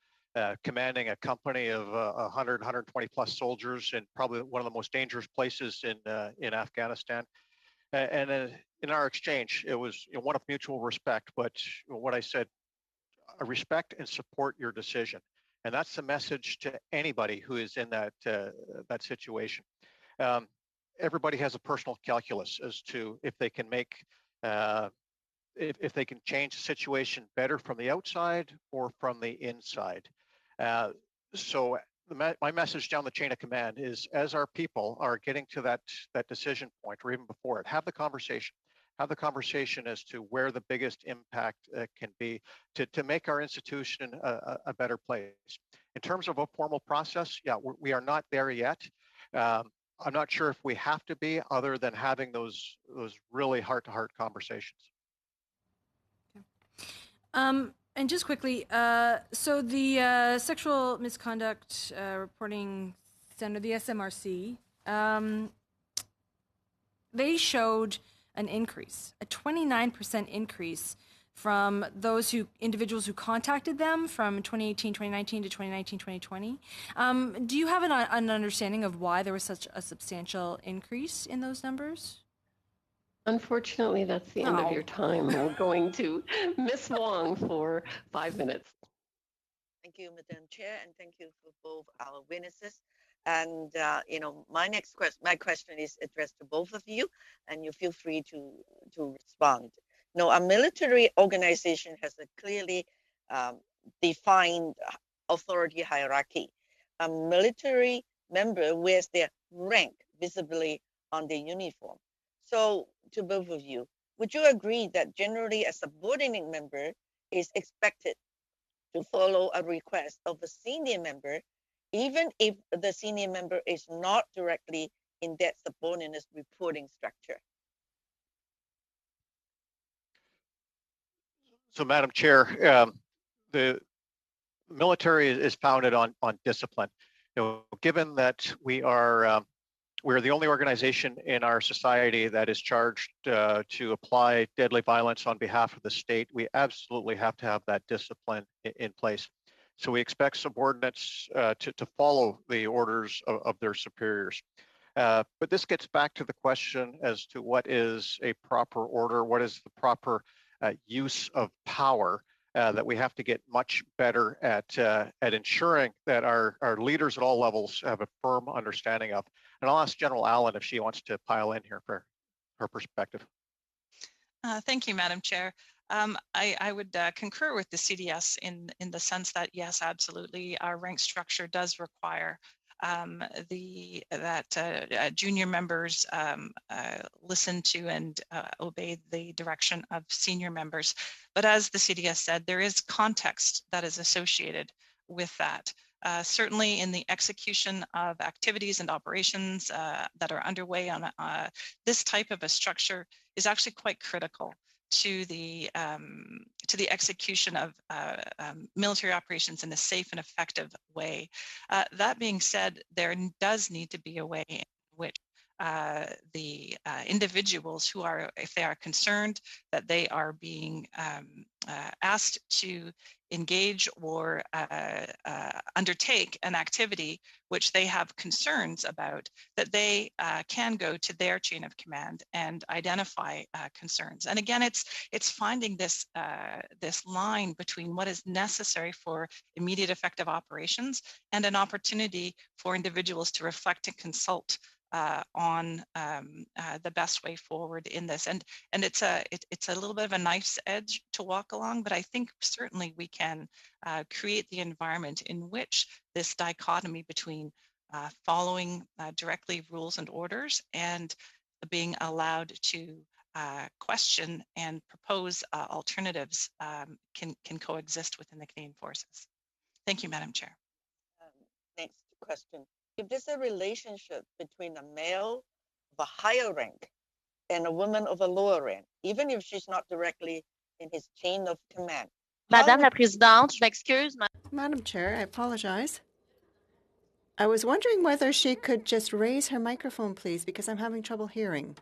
commanding a company of 100, 120 plus soldiers in probably one of the most dangerous places in Afghanistan. And in our exchange, it was one of mutual respect. But what I said, I respect and support your decision. And that's the message to anybody who is in that situation. Everybody has a personal calculus as to if they can make, if they can change the situation better from the outside or from the inside. So my message down the chain of command is, as our people are getting to that decision point, or even before it, have the conversation. Have the conversation as to where the biggest impact can be to make our institution a better place. In terms of a formal process, yeah, we are not there yet. I'm not sure if we have to be, other than having those really heart-to-heart conversations. Okay. And just quickly, so the Sexual Misconduct Reporting Center, the SMRC, they showed an increase, a 29% increase from individuals who contacted them from 2018, 2019 to 2019, 2020. Do you have an understanding of why there was such a substantial increase in those numbers? Unfortunately, that's the end of your time. We're going to Ms. Wong for 5 minutes. Thank you, Madam Chair, and thank you for both our witnesses. And my question is addressed to both of you, and you feel free to respond. No, a military organization has a clearly defined authority hierarchy. A military member wears their rank visibly on their uniform. So, to both of you, would you agree that generally a subordinate member is expected to follow a request of a senior member, even if the senior member is not directly in that subordinate reporting structure? So, Madam Chair, the military is founded on discipline. Given that we're the only organization in our society that is charged to apply deadly violence on behalf of the state, we absolutely have to have that discipline in place. So we expect subordinates to follow the orders of their superiors. But this gets back to the question as to what is a proper order, what is the proper use of power that we have to get much better at ensuring that our leaders at all levels have a firm understanding of. And I'll ask General Allen if she wants to pile in here for her perspective. Thank you, Madam Chair. I would concur with the CDS in the sense that, yes, absolutely, our rank structure does require that junior members listen to and obey the direction of senior members. But as the CDS said, there is context that is associated with that. Certainly in the execution of activities and operations that are underway on this type of a structure is actually quite critical to the execution of military operations in a safe and effective way. That being said, there does need to be a way in which the individuals who are, if they are concerned that they are being asked to engage or undertake an activity which they have concerns about, that they can go to their chain of command and identify concerns. And again, it's finding this this line between what is necessary for immediate effective operations and an opportunity for individuals to reflect and consult on the best way forward in this. And it's a little bit of a knife's edge to walk along, but I think certainly we can create the environment in which this dichotomy between following directly rules and orders and being allowed to question and propose alternatives can coexist within the Canadian Forces. Thank you, Madam Chair. Next question. If there's a relationship between a male of a higher rank and a woman of a lower rank, even if she's not directly in his chain of command. Madame la Présidente, je m'excuse. Madam Chair, I apologize. I was wondering whether she could just raise her microphone, please, because I'm having trouble hearing.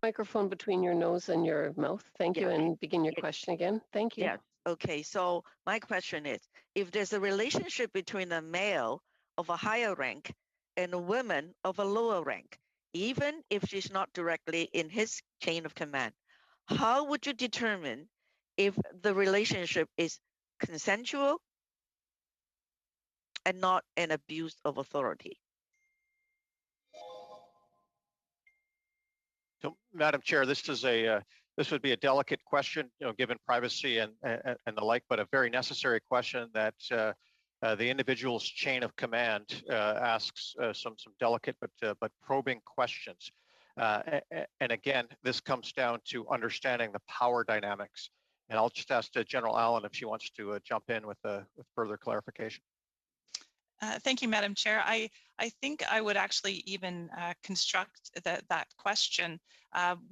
Microphone between your nose and your mouth. Thank you, and begin your question again. Thank you. Yes. Okay. So my question is, if there's a relationship between a male of a higher rank and a woman of a lower rank, even if she's not directly in his chain of command, how would you determine if the relationship is consensual and not an abuse of authority? So, Madam Chair, this is a this would be a delicate question, given privacy and the like, but a very necessary question that the individual's chain of command asks some delicate but probing questions. And again, this comes down to understanding the power dynamics. And I'll just ask General Allen if she wants to jump in with further clarification. Thank you, Madam Chair. I think I would actually even construct that question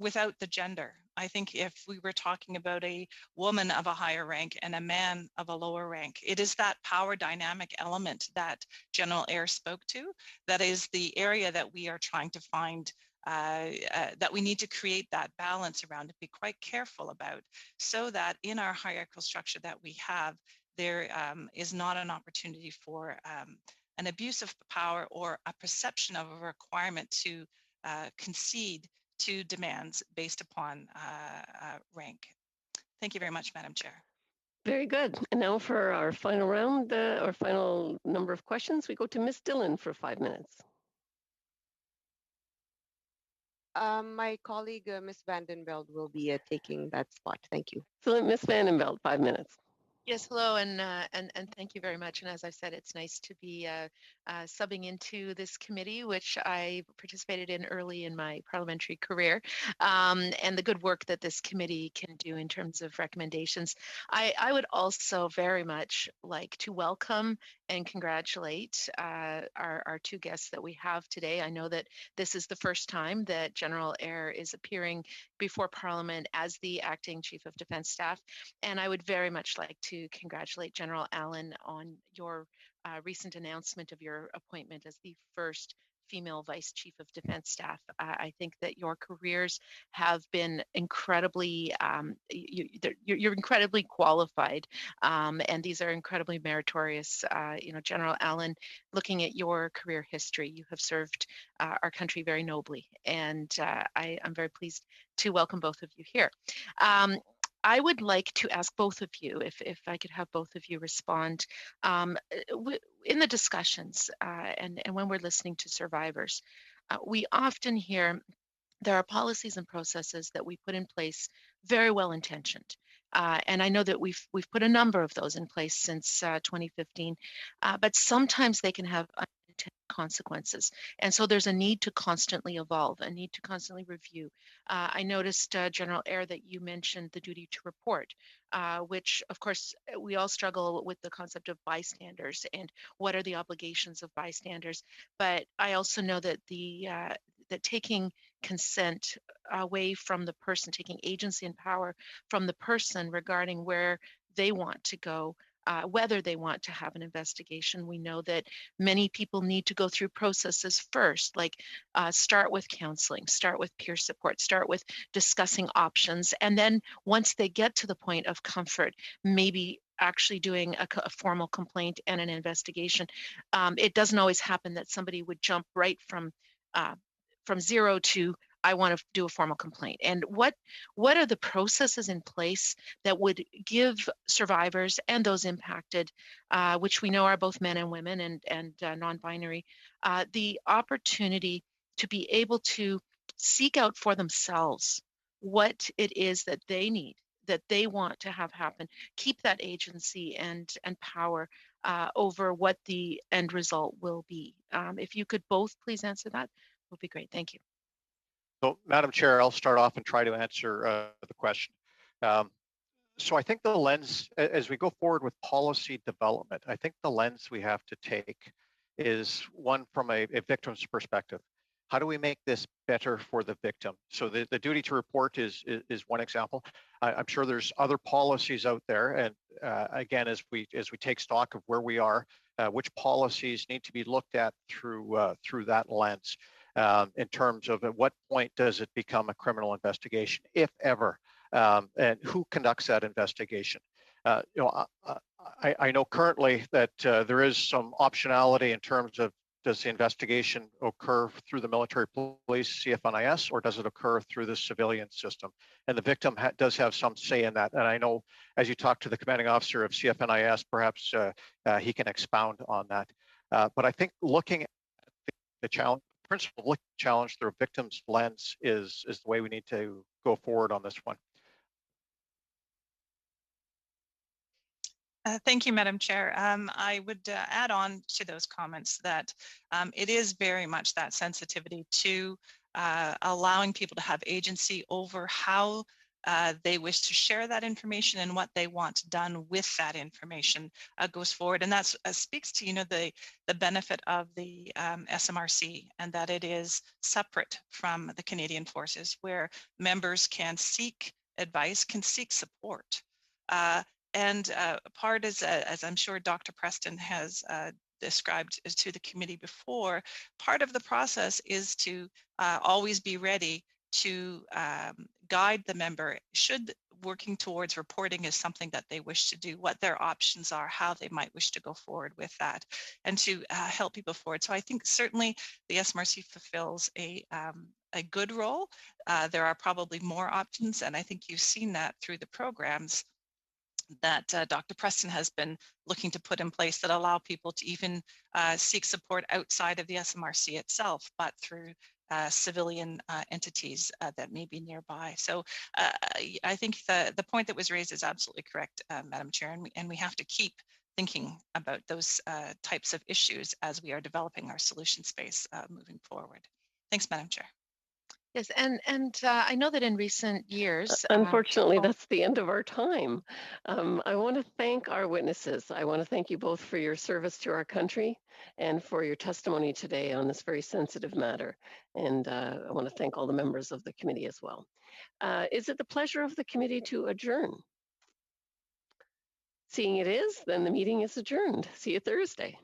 without the gender. I think if we were talking about a woman of a higher rank and a man of a lower rank, it is that power dynamic element that General Eyre spoke to that is the area that we are trying to find, that we need to create that balance around and be quite careful about, so that in our hierarchical structure that we have, there is not an opportunity for an abuse of power or a perception of a requirement to concede to demands based upon rank. Thank you very much, Madam Chair. Very good. And now for our final round, our final number of questions, we go to Ms. Dillon for 5 minutes. My colleague, Ms. Vandenveld, will be taking that spot. Thank you. So Ms. Vandenveld, 5 minutes. Yes, hello, and thank you very much. And as I said, it's nice to be subbing into this committee, which I participated in early in my parliamentary career, and the good work that this committee can do in terms of recommendations. I would also very much like to welcome and congratulate our two guests that we have today. I know that this is the first time that General Eyre is appearing before Parliament as the Acting Chief of Defence Staff, and I would very much like to congratulate General Allen on your recent announcement of your appointment as the first female Vice Chief of Defence Staff. I think that your careers have been incredibly, you're incredibly qualified, and these are incredibly meritorious. General Allen, looking at your career history, you have served our country very nobly, and I'm very pleased to welcome both of you here. I would like to ask both of you, if I could have both of you respond, in the discussions and when we're listening to survivors, we often hear there are policies and processes that we put in place, very well intentioned. And I know that we've put a number of those in place since 2015, but sometimes they can have unintended consequences. And so there's a need to constantly evolve, a need to constantly review. I noticed, General Eyre, that you mentioned the duty to report, which of course we all struggle with the concept of bystanders and what are the obligations of bystanders. But I also know that that taking consent away from the person, taking agency and power from the person regarding where they want to go, whether they want to have an investigation. We know that many people need to go through processes first, like start with counseling, start with peer support, start with discussing options. And then once they get to the point of comfort, maybe actually doing a formal complaint and an investigation. It doesn't always happen that somebody would jump right from zero to I want to do a formal complaint. And what are the processes in place that would give survivors and those impacted, which we know are both men and women and non-binary, the opportunity to be able to seek out for themselves what it is that they need, that they want to have happen, keep that agency and power over what the end result will be. If you could both please answer that, would be great. Thank you. So, Madam Chair, I'll start off and try to answer the question. So I think the lens, as we go forward with policy development, I think the lens we have to take is one from a victim's perspective. How do we make this better for the victim? So the duty to report is one example. I'm sure there's other policies out there, and again, as we take stock of where we are, which policies need to be looked at through that lens. In terms of at what point does it become a criminal investigation, if ever, and who conducts that investigation? I know currently that there is some optionality in terms of does the investigation occur through the military police, CFNIS, or does it occur through the civilian system? And the victim does have some say in that. And I know as you talk to the commanding officer of CFNIS, perhaps he can expound on that. But I think looking at the challenge, principle of challenge through a victim's lens is the way we need to go forward on this one. Thank you, Madam Chair. I would add on to those comments that it is very much that sensitivity to allowing people to have agency over how they wish to share that information and what they want done with that information goes forward. And that speaks to, the benefit of the SMRC, and that it is separate from the Canadian Forces, where members can seek advice, can seek support. And part is, as I'm sure Dr. Preston has described to the committee before, part of the process is to always be ready to guide the member should working towards reporting is something that they wish to do, what their options are, how they might wish to go forward with that, and to help people forward. So I think certainly the SMRC fulfills a good role. There are probably more options, and I think you've seen that through the programs that Dr. Preston has been looking to put in place that allow people to even seek support outside of the SMRC itself, but through civilian entities that may be nearby. So I think the point that was raised is absolutely correct, Madam Chair, and we have to keep thinking about those types of issues as we are developing our solution space moving forward. Thanks, Madam Chair. Yes, and I know that in recent years... Unfortunately, that's the end of our time. I want to thank our witnesses. I want to thank you both for your service to our country and for your testimony today on this very sensitive matter. And I want to thank all the members of the committee as well. Is it the pleasure of the committee to adjourn? Seeing it is, then the meeting is adjourned. See you Thursday.